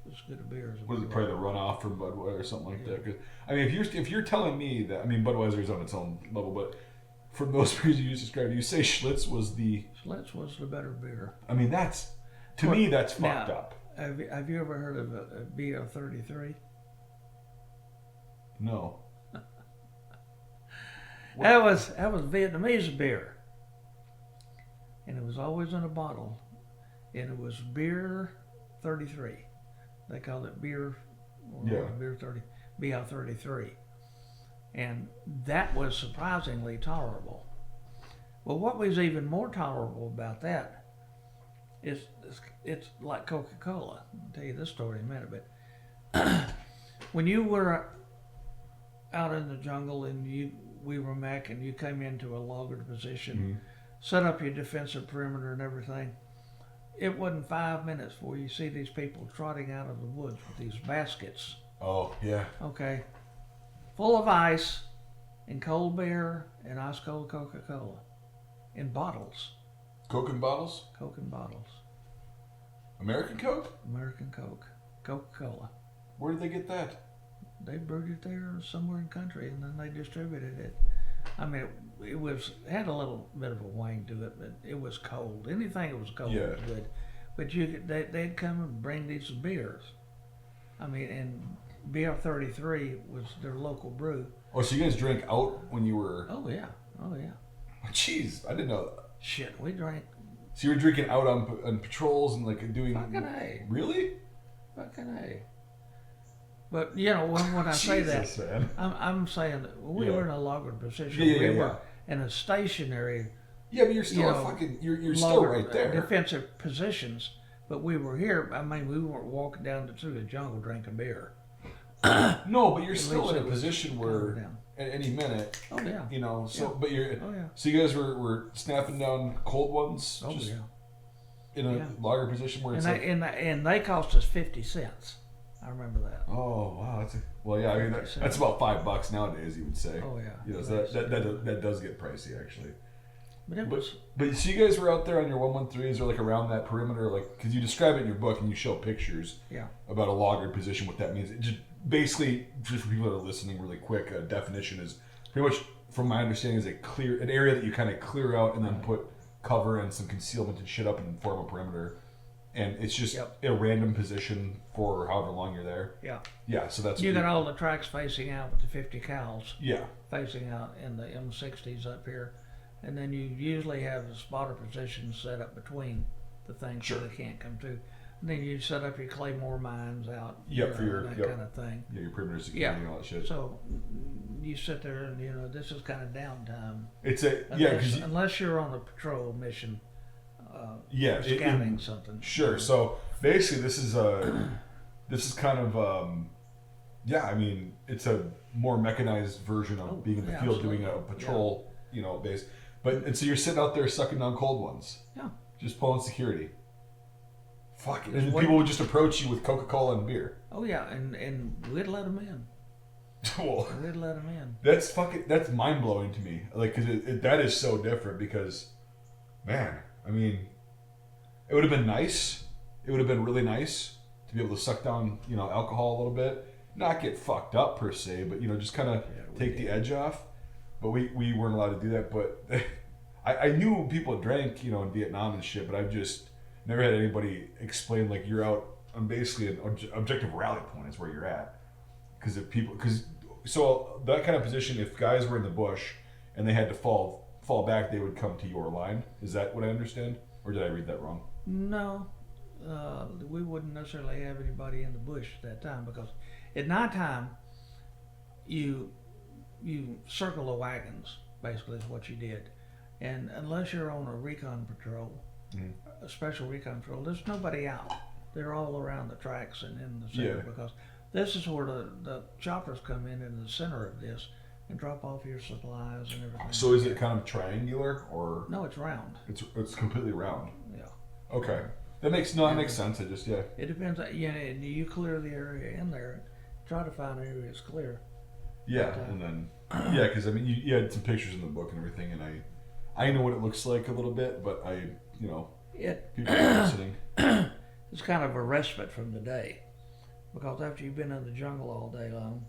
as good a beer as it was. Was it probably the runoff from Budweiser or something like that? Cause, I mean, if you're telling me that, I mean, Budweiser is on its own level, but from those beers you just described, you say Schlitz was the better beer. I mean, to me that's fucked up. Have you ever heard of a BR33? No. That was Vietnamese beer. And it was always in a bottle. And it was beer 33. They called it beer 30, BR33. And that was surprisingly tolerable. Well, what was even more tolerable about that is it's like Coca-Cola. I'll tell you this story in a minute, but when you were out in the jungle and we were Mac and you came into a loggered position, set up your defensive perimeter and everything, it wasn't 5 minutes before you see these people trotting out of the woods with these baskets. Oh, yeah. Okay. Full of ice and cold beer and ice cold Coca-Cola in bottles. Coke in bottles? Coke in bottles. American Coke? American Coke. Coca-Cola. Where did they get that? They brewed it there somewhere in the country and then they distributed it. I mean, it had a little bit of a wang to it, but it was cold. Anything that was cold was good. But they'd come and bring these beers. I mean, and BR33 was their local brew. Oh, so you guys drank out when you were... Oh, yeah. Jeez, I didn't know that. Shit, we drank... So you were drinking out on patrols and like doing... Fucking A. Really? Fucking A. But when I say that, man. I'm saying that we were in a loggered position. We were in a stationary. Yeah, but you're still you're still right there. Defensive positions, but we were here. I mean, we weren't walking down through the jungle drinking beer. No, but you're still in a position where at any minute. Oh yeah. But you're. Oh yeah. So you guys were snapping down cold ones. Oh yeah. In a logger position where it's and they cost us 50 cents. I remember that. Oh wow, I mean that's about $5 nowadays. You would say. Oh yeah. So that does get pricey actually. But so you guys were out there on your 113s or like around that perimeter, like because you describe it in your book and you show pictures. Yeah. About a logger position, what that means. It just basically, just for people that are listening, really quick, a definition is pretty much, from my understanding, is an area that you kind of clear out and then put cover and some concealment and shit up and form a perimeter. And it's just a random position for however long you're there. Yeah. Yeah, so that's... You got all the tracks facing out with the 50 cals. Yeah. Facing out in the M60s up here. And then you usually have a spotter position set up between the things so they can't come through. And then you set up your claymore mines out. For your... that kind of thing. Yeah, your perimeter security and all that shit. So you sit there and, this is kind of downtime. It's unless you're on a patrol mission... scouting something. Sure. So basically, this is kind of I mean, it's a more mechanized version of being in the field doing a patrol, base. And so you're sitting out there sucking down cold ones. Yeah. Just pulling security. Fuck it. And people would just approach you with Coca-Cola and beer. Oh yeah, and we'd let them in. Well, we'd let them in. That's mind blowing to me. Like, cause that is so different because, man. I mean, it would have been nice. It would have been really nice to be able to suck down, alcohol a little bit, not get fucked up per se, but just kind of take the edge off. But we weren't allowed to do that. But I knew people drank, in Vietnam and shit. But I've just never had anybody explain like you're out on basically an objective rally point is where you're at. So that kind of position, if guys were in the bush and they had to fall back, they would come to your line. Is that what I understand? Or did I read that wrong? No. We wouldn't necessarily have anybody in the bush at that time because at nighttime, you circle the wagons, basically is what you did. And unless you're on a recon patrol, a special recon patrol, there's nobody out. They're all around the tracks and in the center because this is where the choppers come in the center of this and drop off your supplies and everything. So is it kind of triangular or? No, it's round. It's completely round. Yeah. Okay. That makes sense. It just It depends. You clear the area in there. Try to find an area that's clear. Yeah, and then because I mean you had some pictures in the book and everything, and I know what it looks like a little bit, but people are listening. It's kind of a respite from the day, because after you've been in the jungle all day long,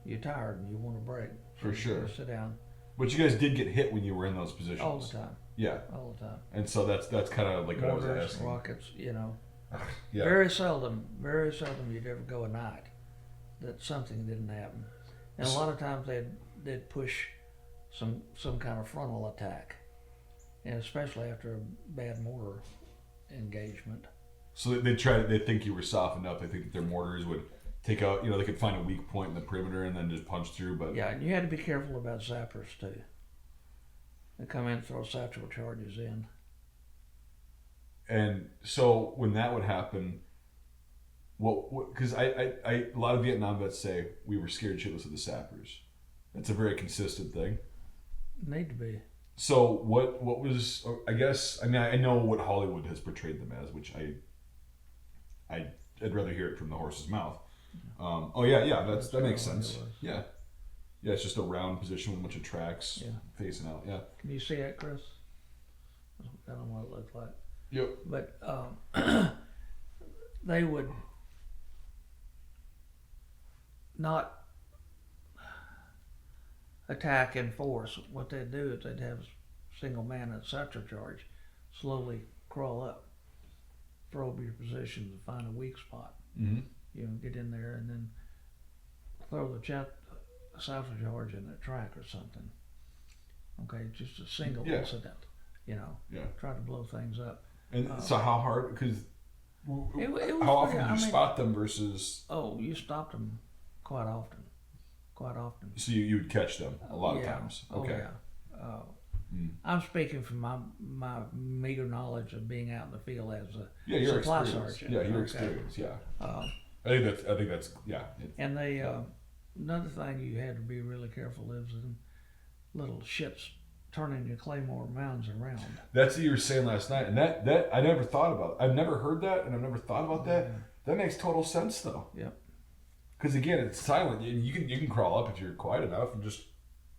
you're tired and you want a break. For sure. You sit down. But you guys did get hit when you were in those positions. All the time. Yeah. All the time. And so that's kind of like what I was asking. Rockets, Yeah. Very seldom you'd ever go a night that something didn't happen. And a lot of times they'd push some kind of frontal attack, and especially after a bad mortar engagement. So they think you were softened up. They think that their mortars would take out, they could find a weak point in the perimeter and then just punch through. But yeah, and you had to be careful about zappers too. They come in and throw satchel charges in. And so when that would happen, because a lot of Vietnam vets say we were scared shitless of the sappers. That's a very consistent thing. Need to be. So what was, I guess, I mean, I know what Hollywood has portrayed them as, which I'd rather hear it from the horse's mouth. That makes sense. Yeah, it's just a round position with a bunch of tracks facing out. Yeah. Can you see it, Chris? I don't know what it looks like. Yep. But they would not attack in force. What they'd do is they'd have a single man at satchel charge slowly crawl up, probe your position to find a weak spot. Mm-hmm. Get in there and then throw the satchel charge in the track or something. Okay, just a single incident. Yeah. Try to blow things up. And so how hard? Because How often do you spot them versus? Oh, you stopped them quite often. Quite often. So you would catch them a lot of times. Okay. Oh, yeah. I'm speaking from my meager knowledge of being out in the field as a supply sergeant. Yeah, your experience. Yeah. I think that's yeah. And they another thing you had to be really careful is in little shits turning your claymore mounds around. That's what you were saying last night, and that I never thought about. I've never heard that, and I've never thought about that. Yeah. That makes total sense, though. Yep. Because again, it's silent. You can crawl up if you're quiet enough, and just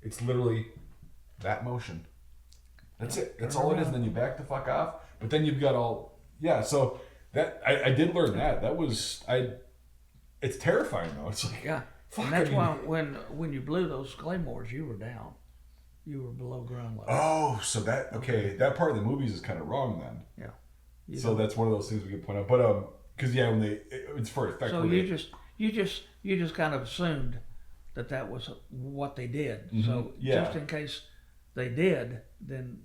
it's literally that motion. That's it. That's all it is. And then you back the fuck off. But then you've got all So that I did learn that. That was It's terrifying though. It's like fuck. And that's why when you blew those claymores, you were down. You were below ground level. Oh, so that that part of the movies is kind of wrong then. Yeah. So that's one of those things we can point out. But because when it's for effect. So you just kind of assumed that was what they did. Mm-hmm. So just in case they did, then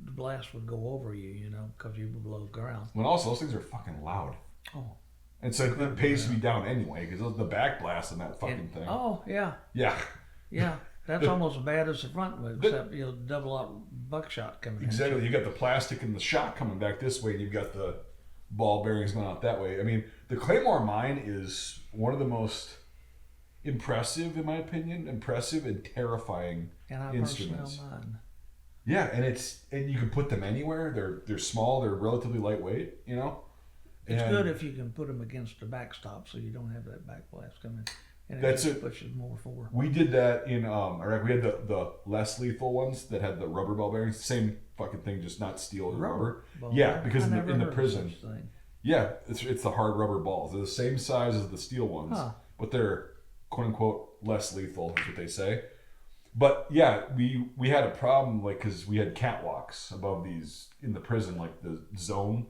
the blast would go over you, because you were below ground. Well, also those things are fucking loud. Oh. And so it pays to be down anyway, because the back blast on that fucking thing. Oh, yeah. Yeah. Yeah. That's almost as bad as the front one, except double up buckshot coming in. Exactly. You got the plastic and the shot coming back this way, and you've got the ball bearings going out that way. I mean, the Claymore mine is one of the most impressive, in my opinion, and terrifying instruments. And I mine. Yeah, and you can put them anywhere. They're small. They're relatively lightweight. It's good if you can put them against the backstop, so you don't have that back blast coming. And That's it pushes more forward. We did that in Iraq. We had the less lethal ones that had the rubber ball bearings. Same fucking thing, just not steel or rubber. Yeah, because in the prison. Yeah, it's the hard rubber balls. They're the same size as the steel ones, but they're quote unquote less lethal, is what they say. But yeah, we had a problem because we had catwalks above these in the prison, like the zone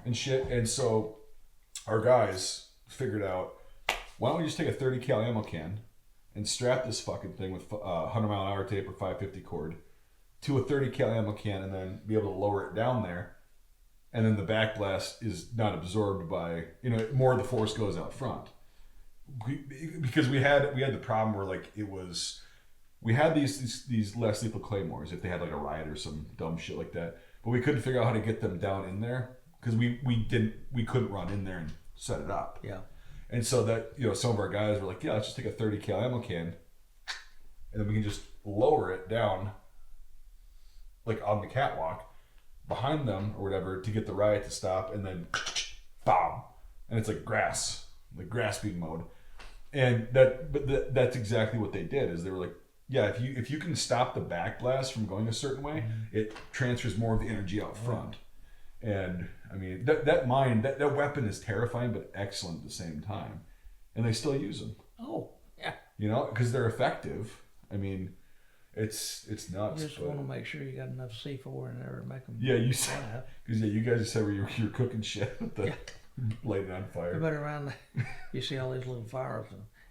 and shit. And so our guys figured out, why don't we just take a 30 cal ammo can and strap this fucking thing with 100 mile an hour tape or 550 cord to a 30 cal ammo can, and then be able to lower it down there, and then the backblast is not absorbed by more of the force goes out front. Because we had the problem where we had these less lethal claymores if they had a riot or some dumb shit like that, but we couldn't figure out how to get them down in there because we couldn't run in there and set it up. Yeah. And so that, some of our guys were like, yeah, let's just take a 30 cal ammo can, and then we can just lower it down, on the catwalk behind them or whatever, to get the riot to stop, and then bomb, and it's like grass being mowed. And that's exactly what they did. Is they were like, yeah, if you can stop the backblast from going a certain way, it transfers more of the energy out front. And I mean, that mine, that weapon is terrifying but excellent at the same time, and they still use them. Oh, yeah. Because they're effective. I mean, it's nuts. You just want to make sure you got enough C4 in there to make them. Yeah, you said because you guys said where you're cooking shit with the lighting on fire. But around you see all these little fires,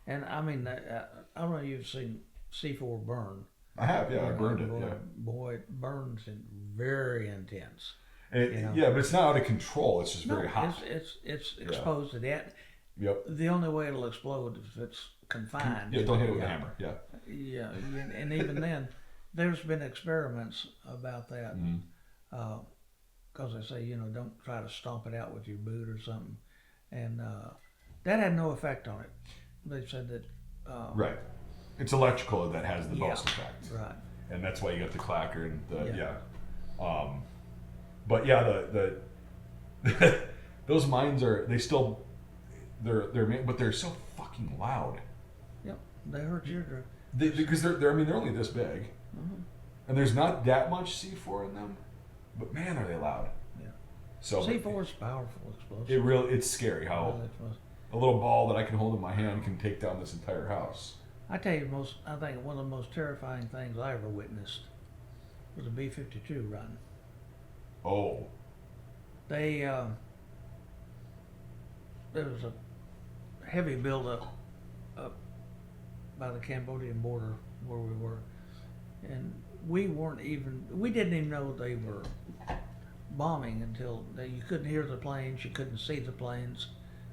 and I mean, I don't know if you've seen C4 burn. I have, yeah. I burned it. Yeah. Boy, it burns and very intense. And yeah, but it's not out of control. It's just very hot. It's exposed to that. Yep. The only way it'll explode is if it's confined. Yeah, don't hit it with a hammer. Yeah. Yeah, and even then, there's been experiments about that. Because they say, don't try to stomp it out with your boot or something, and that had no effect on it. They said that. Right. It's electrical that has the most effect. Right. And that's why you got the clacker and the But yeah, the those mines they're but they're so fucking loud. Yep, they hurt your eardrum. Because they're only this big, and there's not that much C4 in them, but man, are they loud. Yeah. So C4 is powerful explosive. It's scary how a little ball that I can hold in my hand can take down this entire house. I tell you, I think one of the most terrifying things I ever witnessed was a B-52 run. Oh. There was a heavy buildup up by the Cambodian border where we were, and we didn't even know they were bombing until you couldn't hear the planes, you couldn't see the planes.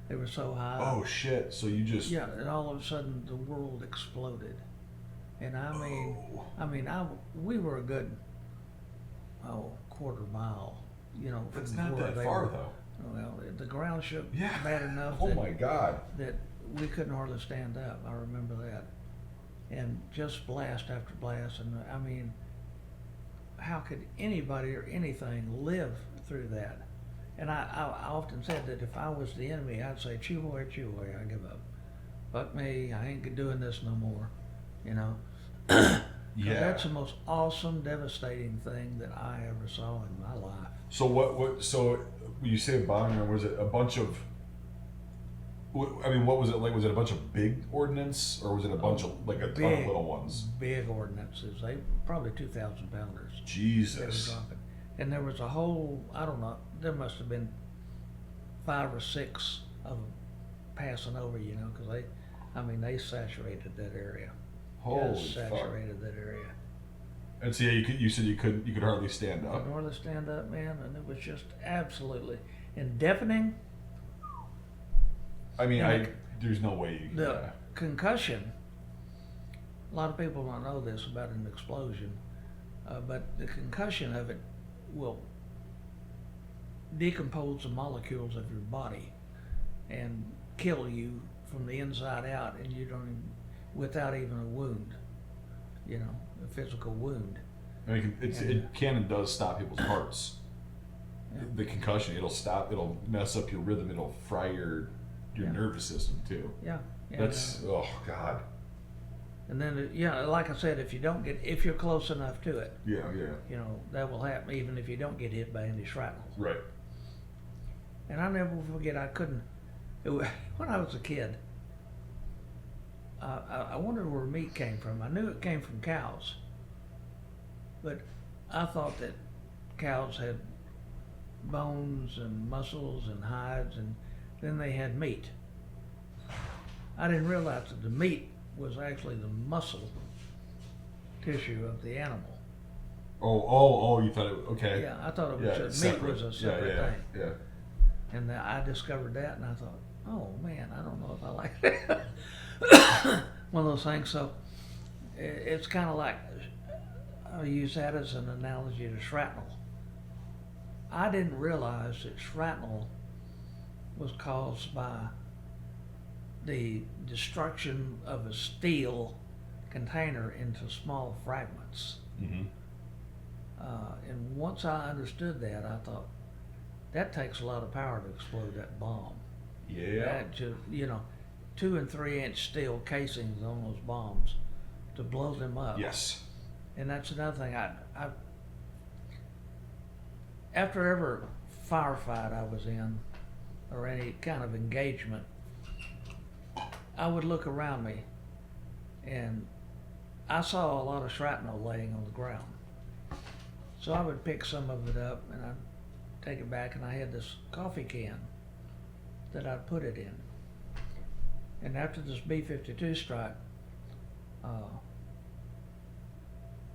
They were so high. Oh shit! So you just and all of a sudden the world exploded, and we were a good quarter mile, from It's not where that they far were. though. Well, the ground shook Yeah. bad enough. Oh my god. That we couldn't hardly stand up. I remember that, and just blast after blast, and how could anybody or anything live through that? And I often said that if I was the enemy, I'd say, "Chihuahua, I give up. Fuck me, I ain't doing this no more." Yeah. That's the most awesome, devastating thing that I ever saw in my life. So what? So when you say bombing, was it a bunch of? I mean, what was it like? Was it a bunch of big ordnance, or was it a bunch of like a ton of little ones? Big ordinances. They probably 2,000 pounders. Jesus. And there was a whole, I don't know, there must have been 5 or 6 of them passing over, because they saturated that area. Holy Just saturated that area. And so you said you could hardly stand up. Could hardly stand up, man, and it was just absolutely deafening. I mean, there's no way you can. The concussion. A lot of people don't know this about an explosion, but the concussion of it will decompose the molecules of your body and kill you from the inside out, and you don't even, without even a wound, a physical wound. I mean, it can and does stop people's hearts. Yeah. The concussion, it'll mess up your rhythm. It'll fry your nervous system too. Yeah. That's oh god. And then like I said, if you're close enough to it, Yeah. that will happen even if you don't get hit by any shrapnel. Right. And I'll never forget, when I was a kid, I wondered where meat came from. I knew it came from cows, but I thought that cows had bones and muscles and hides, and then they had meat. I didn't realize that the meat was actually the muscle tissue of the animal. Oh, you thought it, okay. Yeah, I thought it was meat was a separate thing. Yeah. And I discovered that, and I thought, oh man, I don't know if I like that. One of those things. So it's kind of like, I'll use that as an analogy to shrapnel. I didn't realize that shrapnel was caused by the destruction of a steel container into small fragments. Mm-hmm. And once I understood that, I thought, that takes a lot of power to explode that bomb. Yeah. That just, 2 and 3 inch steel casings on those bombs to blow them up. Yes. And that's another thing. I after every firefight I was in, or any kind of engagement, I would look around me, and I saw a lot of shrapnel laying on the ground. So I would pick some of it up, and I'd take it back, and I had this coffee can that I'd put it in. And after this B-52 strike,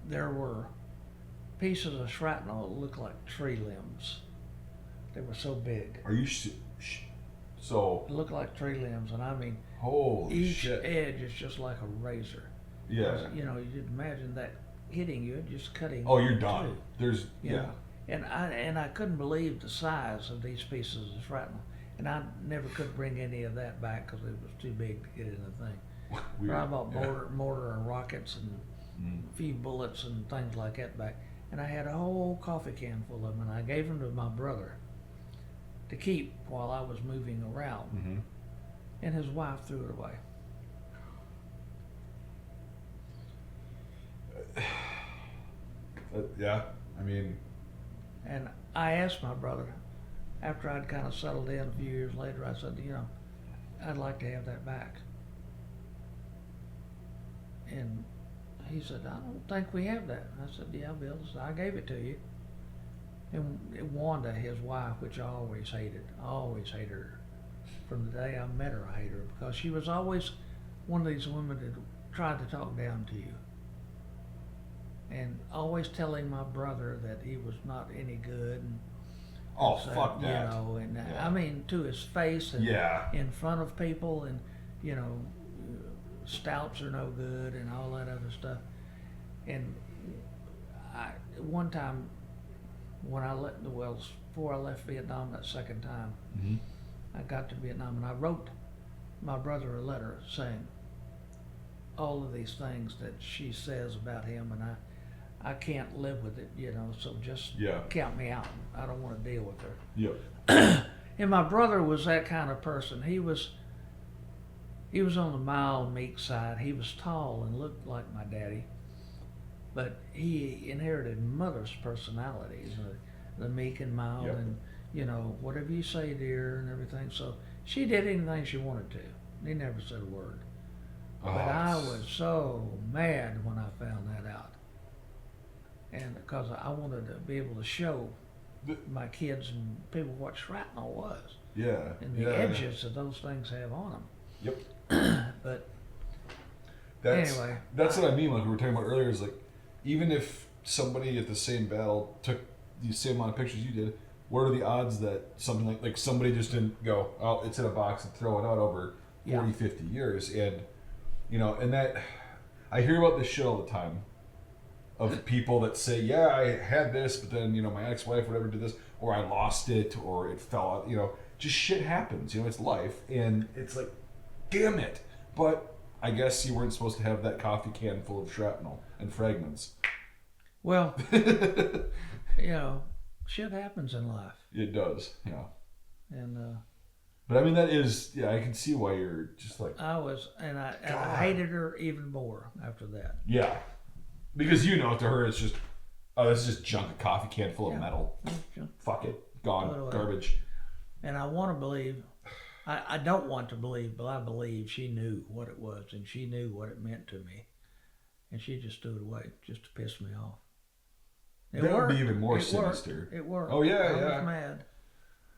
there were pieces of shrapnel that looked like tree limbs. They were so big. Are you so? It looked like tree limbs, and I mean, Holy each shit. edge is just like a razor. Yeah. You'd imagine that hitting you and just cutting. Oh, you're done. Too. There's Yeah. And I couldn't believe the size of these pieces of shrapnel, and I never could bring any of that back because it was too big to get in the thing. Weird. But I bought mortar and rockets and a few bullets and things like that back, and I had a whole coffee can full of them, and I gave them to my brother to keep while I was moving around, Mm-hmm. and his wife threw it away. Yeah, I mean. And I asked my brother, after I'd kind of settled in a few years later, I said, I'd like to have that back. And he said, I don't think we have that. I said, yeah, Bill. I gave it to you. And Wanda, his wife, which I always hated her. From the day I met her, I hated her because she was always one of these women that tried to talk down to you. And always telling my brother that he was not any good. Oh, fuck that. And I mean, to his face and in front of people, and stouts are no good and all that other stuff. And one time when before I left Vietnam that second time, I got to Vietnam and I wrote my brother a letter saying all of these things that she says about him, and I can't live with it, so just count me out. I don't want to deal with her. Yep. And my brother was that kind of person. He was on the mild, meek side. He was tall and looked like my daddy, but he inherited mother's personality, the meek and mild, and whatever you say, dear, and everything. So she did anything she wanted to. He never said a word. But I was so mad when I found that out. And because I wanted to be able to show my kids and people what shrapnel was. Yeah. And the edges that those things have on them. Yep. But anyway. That's what I mean, like we were talking about earlier, is like, even if somebody at the same battle took the same amount of pictures you did, what are the odds that something like somebody just didn't go, oh, it's in a box and throw it out over 40, 50 years. And, and that, I hear about this shit all the time. Of people that say, yeah, I had this, but then, my ex-wife or whatever did this, or I lost it, or it fell out, just shit happens, it's life. And it's like, damn it. But I guess you weren't supposed to have that coffee can full of shrapnel and fragments. Well, shit happens in life. It does, yeah. And, but I mean, that is, I can see why you're just like... I hated her even more after that. Yeah. Because to her it's just, oh, this is just junk, a coffee can full of metal. Fuck it. Gone. Garbage. And I want to believe, I don't want to believe, but I believe she knew what it was and she knew what it meant to me. And she just threw it away just to piss me off. That would be even more sinister. It worked. Oh, yeah, I was mad.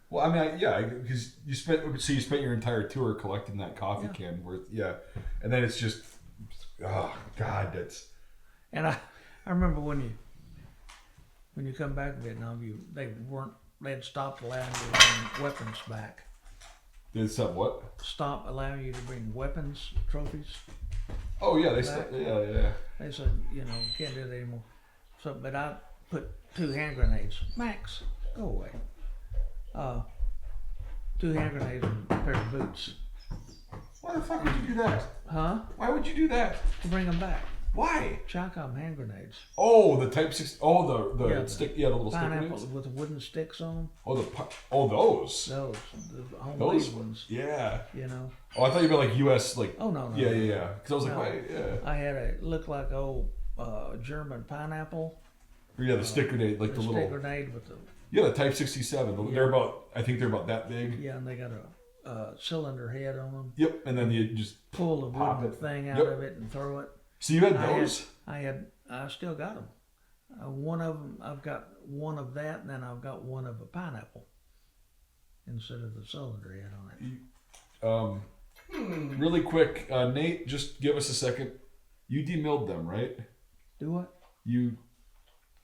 Well, I mean, because you spent your entire tour collecting that coffee can worth, and then it's just, oh, God, that's... And I remember when you come back to Vietnam, they had stopped allowing you to bring weapons back. Did stop what? Stop allowing you to bring weapons, trophies. Oh yeah, they stopped. Yeah. They said, can't do that anymore. So, but I put 2 hand grenades. Max, go away. 2 hand grenades and a pair of boots. Why the fuck would you do that? Huh? Why would you do that? To bring them back. Why? Chocom hand grenades. Oh, the Type 6. Oh, the stick. Yeah, the little stick grenades. Pineapple with the wooden sticks on them. Oh, those. Those, the homemade ones. Yeah. Oh, I thought you meant like U.S. like. Oh no. Yeah. Because I was like, why? Yeah. I had looked like old German pineapple. Yeah, the stick grenade, like the little stick grenade with the. Yeah, the Type 67. They're about. I think they're about that big. Yeah, and they got a cylinder head on them. Yep, and then you just pull the wooden thing out of it and throw it. So you had those? I still got them. One of them, I've got one of that, and then I've got one of a pineapple instead of the cylinder head on it. Really quick, Nate, just give us a second. You demilled them, right? Do what?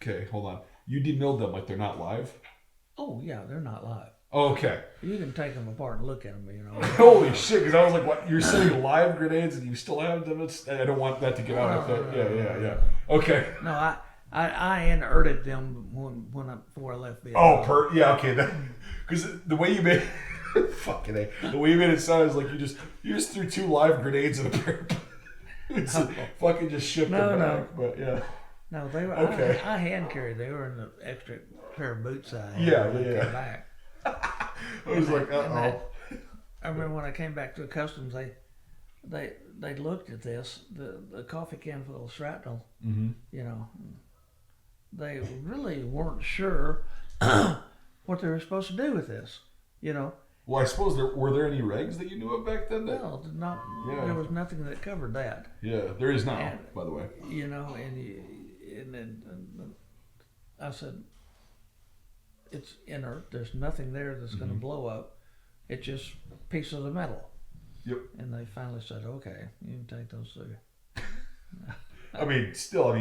Okay, hold on. You demilled them like they're not live? Oh yeah, they're not live. Oh, okay. You can take them apart and look at them, Holy shit! Because I was like, "What? You're saying live grenades and you still have them?" I don't want that to get out. Yeah. Okay. No, I inerted them before I left Vietnam. Oh, okay. Because the way you made fucking A, the way you made it sound is like you just threw 2 live grenades in a pair. Fucking just shipped them back. But yeah. No, they were. Okay. I hand carried. They were in the extra pair of boots I had. Yeah. Back. I was like, uh-oh. I remember when I came back to customs, they looked at this, the coffee can full of shrapnel. Mm-hmm. They really weren't sure what they were supposed to do with this. Well, I suppose were there any regs that you knew of back then? No, not. Yeah. There was nothing that covered that. Yeah, there is now, by the way. And then I said, it's inert. There's nothing there that's going to blow up. It's just pieces of metal. Yep. And they finally said, okay, you can take those through. I mean,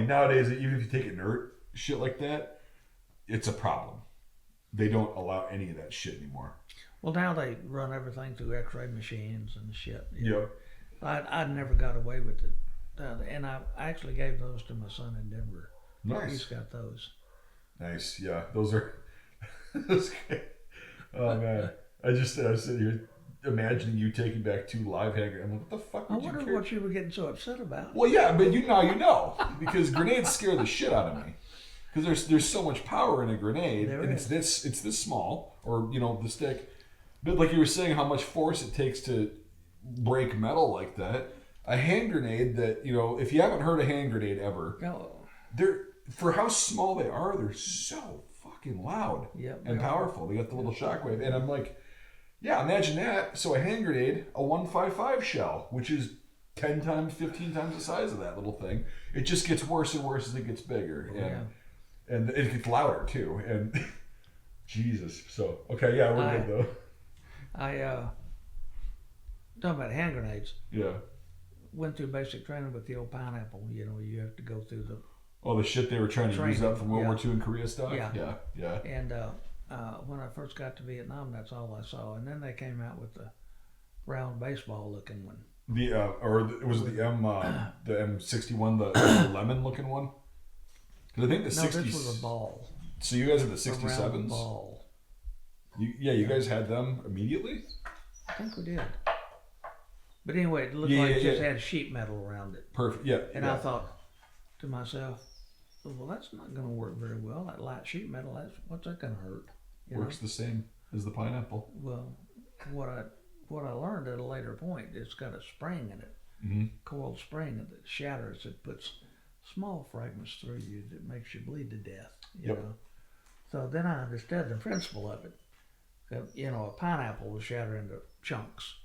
nowadays, even if you take inert shit like that, it's a problem. they don't allow any of that shit anymore. Well, now they run everything through X-ray machines and shit. Yep. I never got away with it, and I actually gave those to my son in Denver. Nice. He's got those. Nice. Yeah, those are. Oh man, I was sitting here imagining you taking back 2 live hand grenades. I'm like, what the fuck? I wonder what you were getting so upset about. Well, yeah, but you know, because grenades scare the shit out of me. Because there's so much power in a grenade, it's this small, or the stick. But like you were saying, how much force it takes to break metal like that. A hand grenade that if you haven't heard a hand grenade ever, they're for how small they are, they're so fucking loud and powerful. They got the little shockwave, and I'm like, yeah, imagine that. So a hand grenade, a 155 shell, which is 10 times, 15 times the size of that little thing. It just gets worse and worse as it gets bigger, and it gets louder too. And Jesus, so okay, yeah, we're good though. Talking about hand grenades. Yeah. Went through basic training with the old pineapple. You have to go through the shit they were trying to use up from World War II and Korea stuff. Yeah. And when I first got to Vietnam, that's all I saw. And then they came out with the round baseball looking one. It was the M61, the lemon looking one. Because I think the 60s. This was a ball. So you guys had the 67s. A round ball. You guys had them immediately. I think we did. But anyway, it looked like it just had sheet metal around it. Perfect. Yeah. And I thought to myself, well, that's not going to work very well. That light sheet metal, what's that going to hurt? Works the same as the pineapple. Well, what I learned at a later point, it's got a spring in it, coiled spring that shatters. It puts small fragments through you that makes you bleed to death. You know. So then I understood the principle of it. A pineapple will shatter into chunks.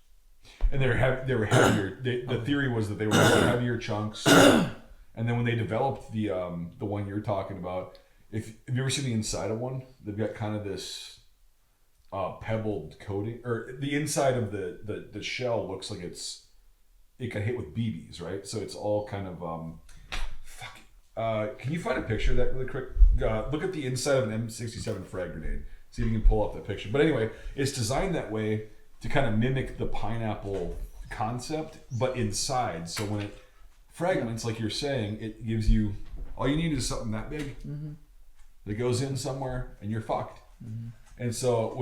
And they were heavier. The theory was that they were heavier chunks. And then when they developed the one you're talking about, have you ever seen the inside of one? They've got kind of this pebbled coating, or the inside of the shell looks like it got hit with BBs, right? So it's all kind of can you find a picture of that really quick? Look at the inside of an M67 frag grenade. See if you can pull up that picture. But anyway, it's designed that way to kind of mimic the pineapple concept, but inside. So when it fragments, like you're saying, it gives you, all you need is something that big that goes in somewhere, and you're fucked. And so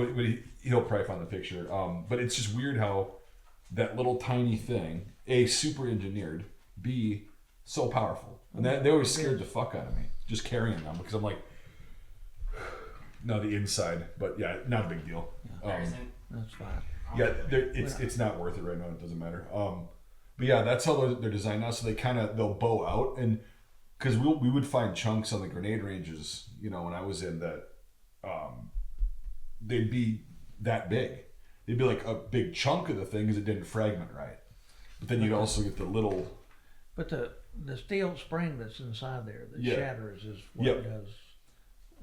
he'll probably find the picture. But it's just weird how that little tiny thing, A, super engineered, B, so powerful. And they always scared the fuck out of me, just carrying them, because I'm like, no, the inside, but yeah, not a big deal. That's fine. Yeah, it's not worth it right now. It doesn't matter. But yeah, that's how they're designed now. So they'll bow out, and because we would find chunks on the grenade ranges, when I was in that, they'd be that big. They'd be like a big chunk of the thing because it didn't fragment right. But then you'd also get the little. But the steel spring that's inside there that shatters is what it does.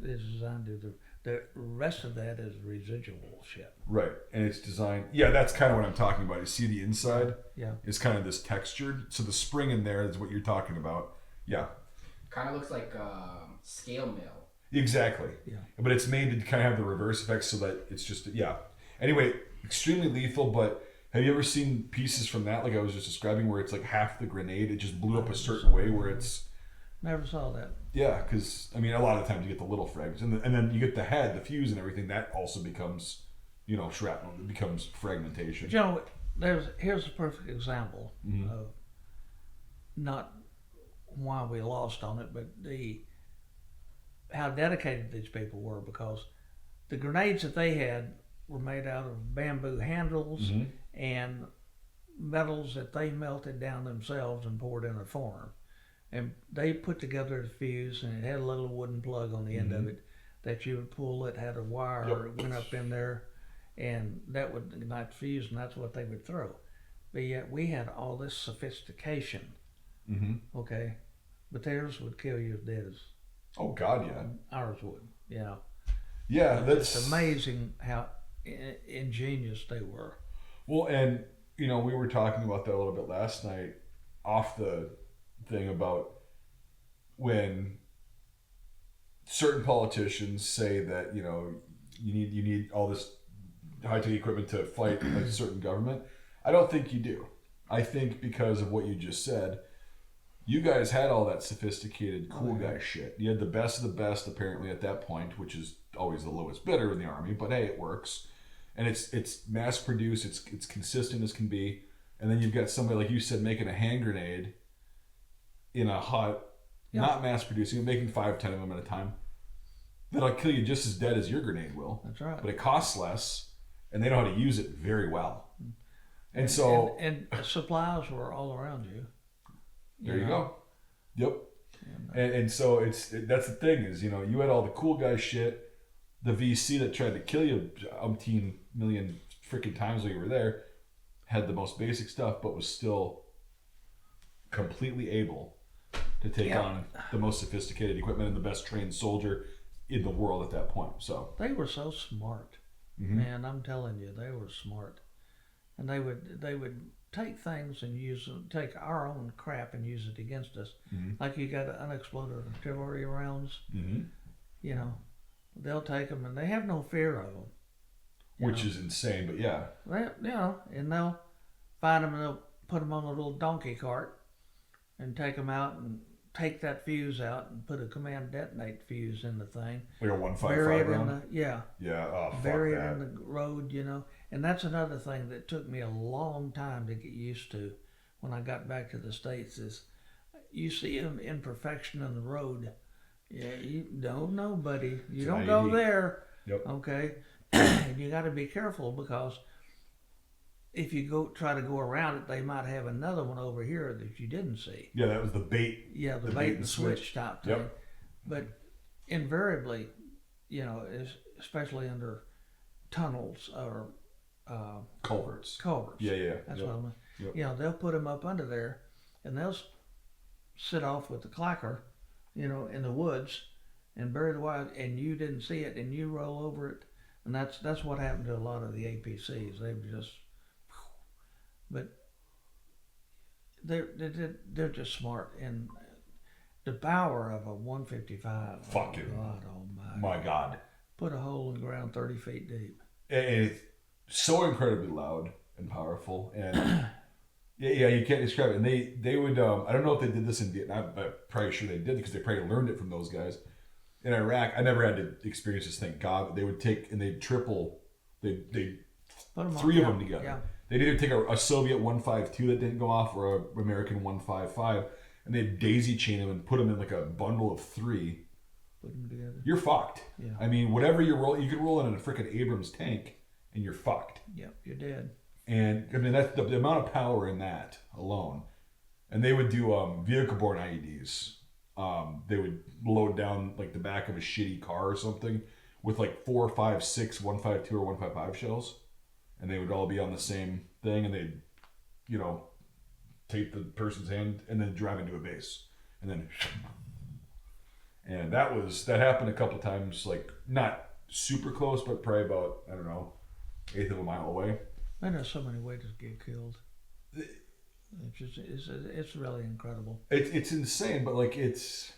Is designed to the rest of that is residual shit. Right, and it's designed. Yeah, that's kind of what I'm talking about. You see the inside? Yeah. It's kind of this textured. So the spring in there is what you're talking about. Yeah. Kind of looks like scale mail. Exactly. Yeah. But it's made to kind of have the reverse effect so that it's just Anyway, extremely lethal. But have you ever seen pieces from that, like I was just describing, where it's like half the grenade, it just blew up a certain way where it's. Never saw that. Yeah, because a lot of times you get the little fragments, and then you get the head, the fuse, and everything. That also becomes, shrapnel. It becomes fragmentation. Here's a perfect example of not why we lost on it, but how dedicated these people were, because the grenades that they had were made out of bamboo handles and metals that they melted down themselves and poured in a form. And they put together the fuse, and it had a little wooden plug on the end of it that you would pull. It had a wire that went up in there, and that would ignite the fuse, and that's what they would throw. But yet we had all this sophistication, okay? But theirs would kill you as dead as. Oh God, yeah. Ours would, Yeah, it's amazing how ingenious they were. Well, and we were talking about that a little bit last night, off the thing about when certain politicians say that you need all this high-tech equipment to fight a certain government. I don't think you do. I think because of what you just said, you guys had all that sophisticated cool guy shit. You had the best of the best apparently at that point, which is always the lowest bidder in the army, but hey, it works. And it's mass produced, it's consistent as can be. And then you've got somebody, like you said, making a hand grenade in a hut, not mass producing, making 5-10 of them at a time. That'll kill you just as dead as your grenade will. That's right. But it costs less, and they know how to use it very well. And supplies were all around you. There you go. Yep. And so that's the thing is, you had all the cool guy shit, the VC that tried to kill you umpteen million freaking times while you were there, had the most basic stuff, but was still completely able to take on the most sophisticated equipment and the best trained soldier in the world at that point. So they were so smart, man. I'm telling you, they were smart, and they would take things and take our own crap and use it against us. Like you got unexploded artillery rounds. They'll take them and they have no fear of them. Which is insane, but yeah. And they'll find them and they'll put them on a little donkey cart and take them out and take that fuse out and put a command detonate fuse in the thing. Like a 155 round? Yeah. Oh, bury it in the road, And that's another thing that took me a long time to get used to when I got back to the States is you see an imperfection in the road. Yeah, you don't know, buddy. You don't go there. Yep. Okay? And you got to be careful because if you try to go around it, they might have another one over here that you didn't see. Yeah, that was the bait. Yeah, the bait and switch type thing. Yep. But invariably, especially under tunnels or culverts. Yeah. That's what I mean. Yep. They'll put them up under there, and they'll sit off with the clacker, in the woods, and bury the wire, and you didn't see it, and you roll over it, and that's what happened to a lot of the APCs. They were just, but they're just smart, and the power of a 155. Fucking God Almighty! My God! Put a hole in the ground 30 feet deep. And it's so incredibly loud and powerful, and yeah, you can't describe it. And they would, I don't know if they did this in Vietnam, but I'm probably sure they did because they probably learned it from those guys. In Iraq, I never had to experience this, thank God. But they would take and they'd triple, they three of them together. Yeah. They'd either take a Soviet 152 that didn't go off or an American 155, and they'd daisy chain them and put them in like a bundle of 3. Put them together. You're fucked. Yeah. I mean, whatever you roll, you could roll it in a freaking Abrams tank, and you're fucked. Yep, you're dead. And I mean, that's the amount of power in that alone. And they would do vehicle-borne IEDs. They would load down like the back of a shitty car or something with like 4, 5, 6, 152 or 155 shells, and they would all be on the same thing, and they'd, tape the person's hand and then drive into a base, and that happened a couple of times, like not super close, but probably about, I don't know, 1/8 of a mile away. And there's so many ways to get killed. It's really incredible. It's insane, but like it's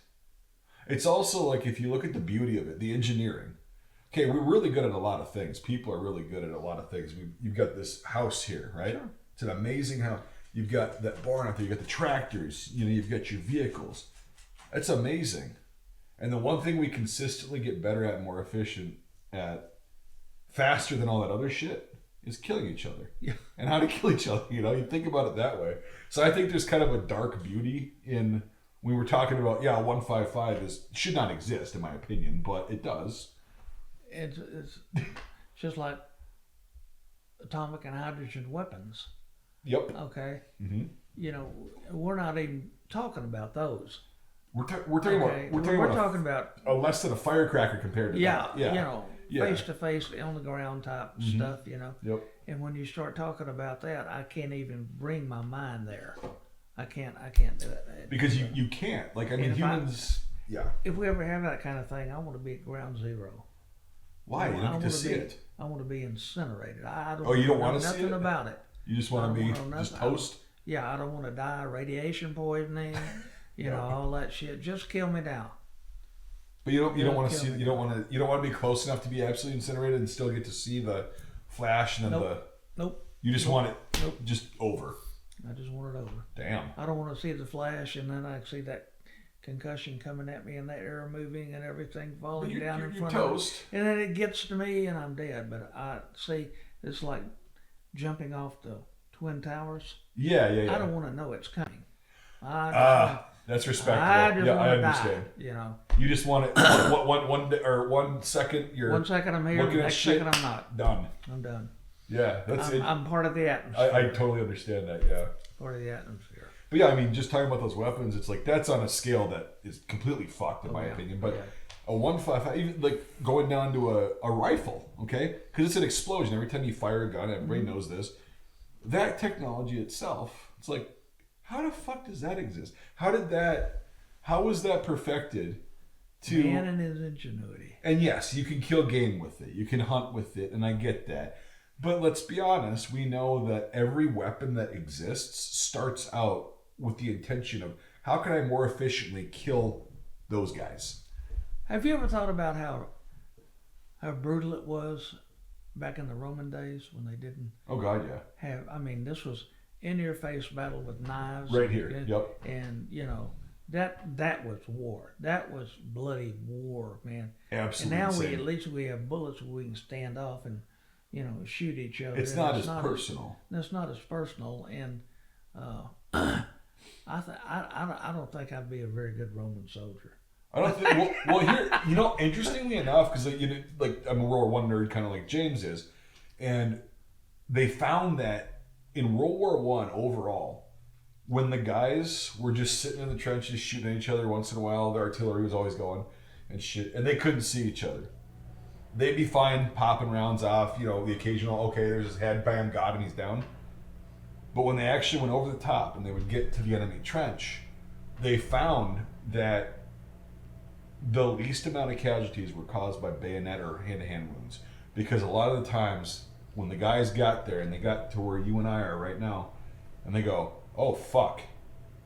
also like if you look at the beauty of it, the engineering. Okay, we're really good at a lot of things. People are really good at a lot of things. You've got this house here, right? Sure. It's an amazing house. You've got that barn out there. You've got the tractors. You've got your vehicles. That's amazing. And the one thing we consistently get better at, more efficient at, faster than all that other shit, is killing each other. Yeah. And how to kill each other. You think about it that way. So I think there's kind of a dark beauty in, we were talking about, 155 should not exist in my opinion, but it does. It's just like atomic and hydrogen weapons. Yep. Okay. Mm-hmm. We're not even talking about those. We're talking about a less than a firecracker compared to that. Face to face, on the ground type stuff, Yep. And when you start talking about that, I can't even bring my mind there. I can't do it. Because you can't. Like, I mean, humans, If we ever have that kind of thing, I want to be at ground zero. Why? You don't get to see it. I want to be incinerated. I don't. You don't want to see nothing it? about it. You just want to be just toast? I don't want to die. Radiation poisoning, all that shit. Just kill me now. But you don't want to see you don't want to be close enough to be absolutely incinerated and still get to see the flash and then Nope. You just want it just over. I just want it over. Damn. I don't want to see the flash and then I see that concussion coming at me and that air moving and everything falling down in front of me. And then it gets to me and I'm dead. But I see it's like jumping off the Twin Towers. Yeah. I don't want to know it's coming. That's respectable. I just want I to understand. Die, You just want it 1 second. You're 1 second I'm here, next second I'm not. Done. I'm done. Yeah, that's it. I'm part of the atmosphere. I totally understand that. Yeah. Part of the atmosphere. But yeah, I mean, just talking about those weapons, it's like that's on a scale that is completely fucked in my opinion. But a 155, even like going down to a rifle, okay, because it's an explosion every time you fire a gun. Everybody knows this. That technology itself, it's like, how the fuck does that exist? How was that perfected? Man and his ingenuity. And yes, you can kill game with it. You can hunt with it, and I get that. But let's be honest, we know that every weapon that exists starts out with the intention of how can I more efficiently kill those guys? Have you ever thought about how brutal it was back in the Roman days when they didn't have, I mean, this was in your face battle with knives. Right here. Yep. And that was war. That was bloody war, man. Absolutely. And now insane. at least we have bullets where we can stand off and shoot each other. It's not as personal. It's not as personal, and I don't think I'd be a very good Roman soldier. I don't think. Well, here, interestingly enough, because I'm a World War I nerd, kind of like James is, and they found that in World War I overall, when the guys were just sitting in the trenches shooting at each other once in a while, the artillery was always going and shit, and they couldn't see each other. They'd be fine popping rounds off, the occasional, okay, there's his head, bam, got him, he's down. But when they actually went over the top and they would get to the enemy trench, they found that the least amount of casualties were caused by bayonet or hand-to-hand wounds. Because a lot of the times, when the guys got there and they got to where you and I are right now, and they go, oh, fuck,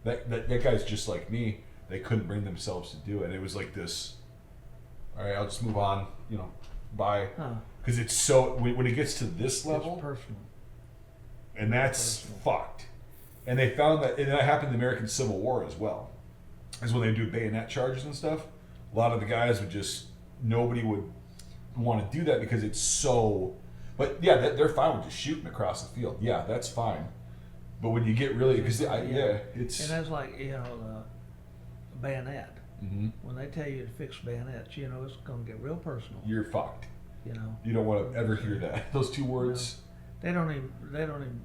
that guy's just like me, they couldn't bring themselves to do it. It was like this, all right, I'll just move on, bye. Because it's so, when it gets to this level, it's personal. And that's fucked. And they found that, and that happened in the American Civil War as well. Is when they do bayonet charges and stuff, a lot of the guys nobody would want to do that because it's so, but yeah, they're fine with just shooting across the field. Yeah, that's fine. But when you get really, it's. And that's like, a bayonet. Mm-hmm. When they tell you to fix bayonets, it's going to get real personal. You're fucked. You don't want to ever hear that. Those two words. They don't even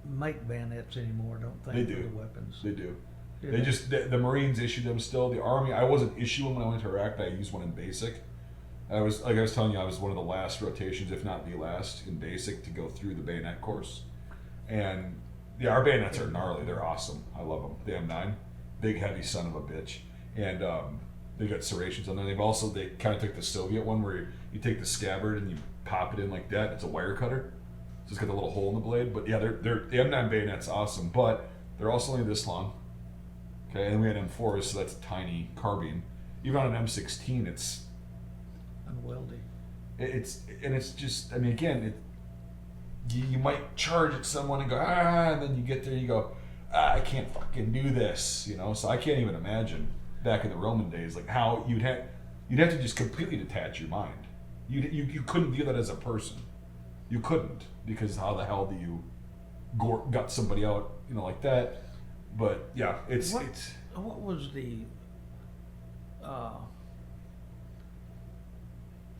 make bayonets anymore, don't think. They do. For the weapons. They do. The Marines issue them still. The Army, I wasn't issuing when I went to Iraq, but I used one in basic. I was telling you, I was one of the last rotations, if not the last, in basic to go through the bayonet course. And yeah, our bayonets are gnarly. They're awesome. I love them. The M9, big heavy son of a bitch. And they got serrations on them. They kind of took the Soviet one where you take the scabbard and you pop it in like that. It's a wire cutter. So it's got a little hole in the blade. But yeah, the M9 bayonet's awesome, but they're also only this long. Okay, and we had M4s, so that's a tiny carbine. Even on an M16, it's unwieldy. It's just, I mean, again, you might charge at someone and go, and then you get there and you go, I can't fucking do this, So I can't even imagine back in the Roman days, like how you'd have to just completely detach your mind. You couldn't view that as a person. You couldn't, because how the hell do you gut somebody out, like that? But yeah, what was the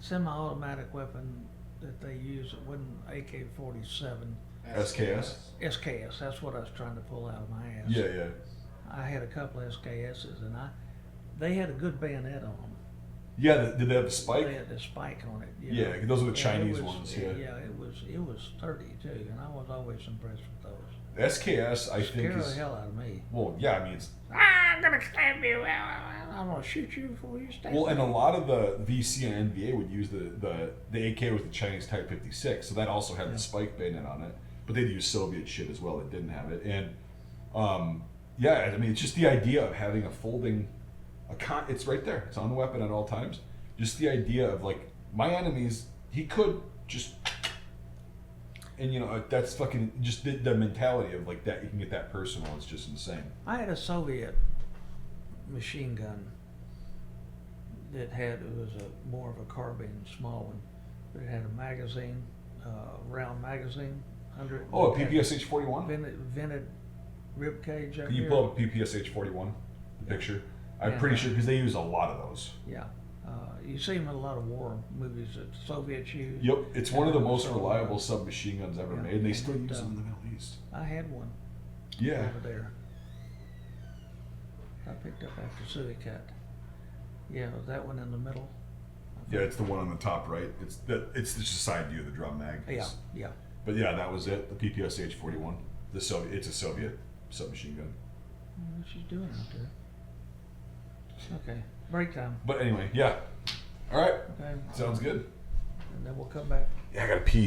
semi-automatic weapon that they used? It wasn't AK-47. SKS? SKS, that's what I was trying to pull out of my ass. Yeah. I had a couple of SKSs, and they had a good bayonet on them. Yeah, did they have the spike? They had the spike on it. Yeah, those are the Chinese ones. Yeah, it was sturdy too, and I was always impressed with those. SKS, I think, scared the hell out of me. Well, yeah, I mean, it's. I'm gonna stab you. I'm gonna shoot you before you stab me. Well, and a lot of the VC and NVA would use the AK with the Chinese Type 56, so that also had the spike bayonet on it. But they'd use Soviet shit as well that didn't have it, and yeah, I mean, it's just the idea of having a folding It's right there. It's on the weapon at all times. Just the idea of like my enemies, he could just, and that's fucking just the mentality of like that. You can get that personal. It's just insane. I had a Soviet machine gun that it was more of a carbine, small one, but it had a magazine, round magazine. A PPSH 41. Vented rib cage. Can you pull up a PPSH 41? The picture. I'm pretty sure because they use a lot of those. Yeah. You see them in a lot of war movies that Soviets use. Yep, it's one of the most reliable submachine guns ever made, and they still use them in the Middle East. I had one. Yeah. Over there. I picked up after Suicat. Yeah, was that one in the middle? Yeah, it's the one on the top right. It's just a side view of the drum mag. Yeah. But yeah, that was it. The PPSH 41. It's a Soviet submachine gun. What she's doing out there? Okay, break time. But anyway, yeah. All right. Okay. Sounds good. And then we'll come back. Yeah, I gotta pee.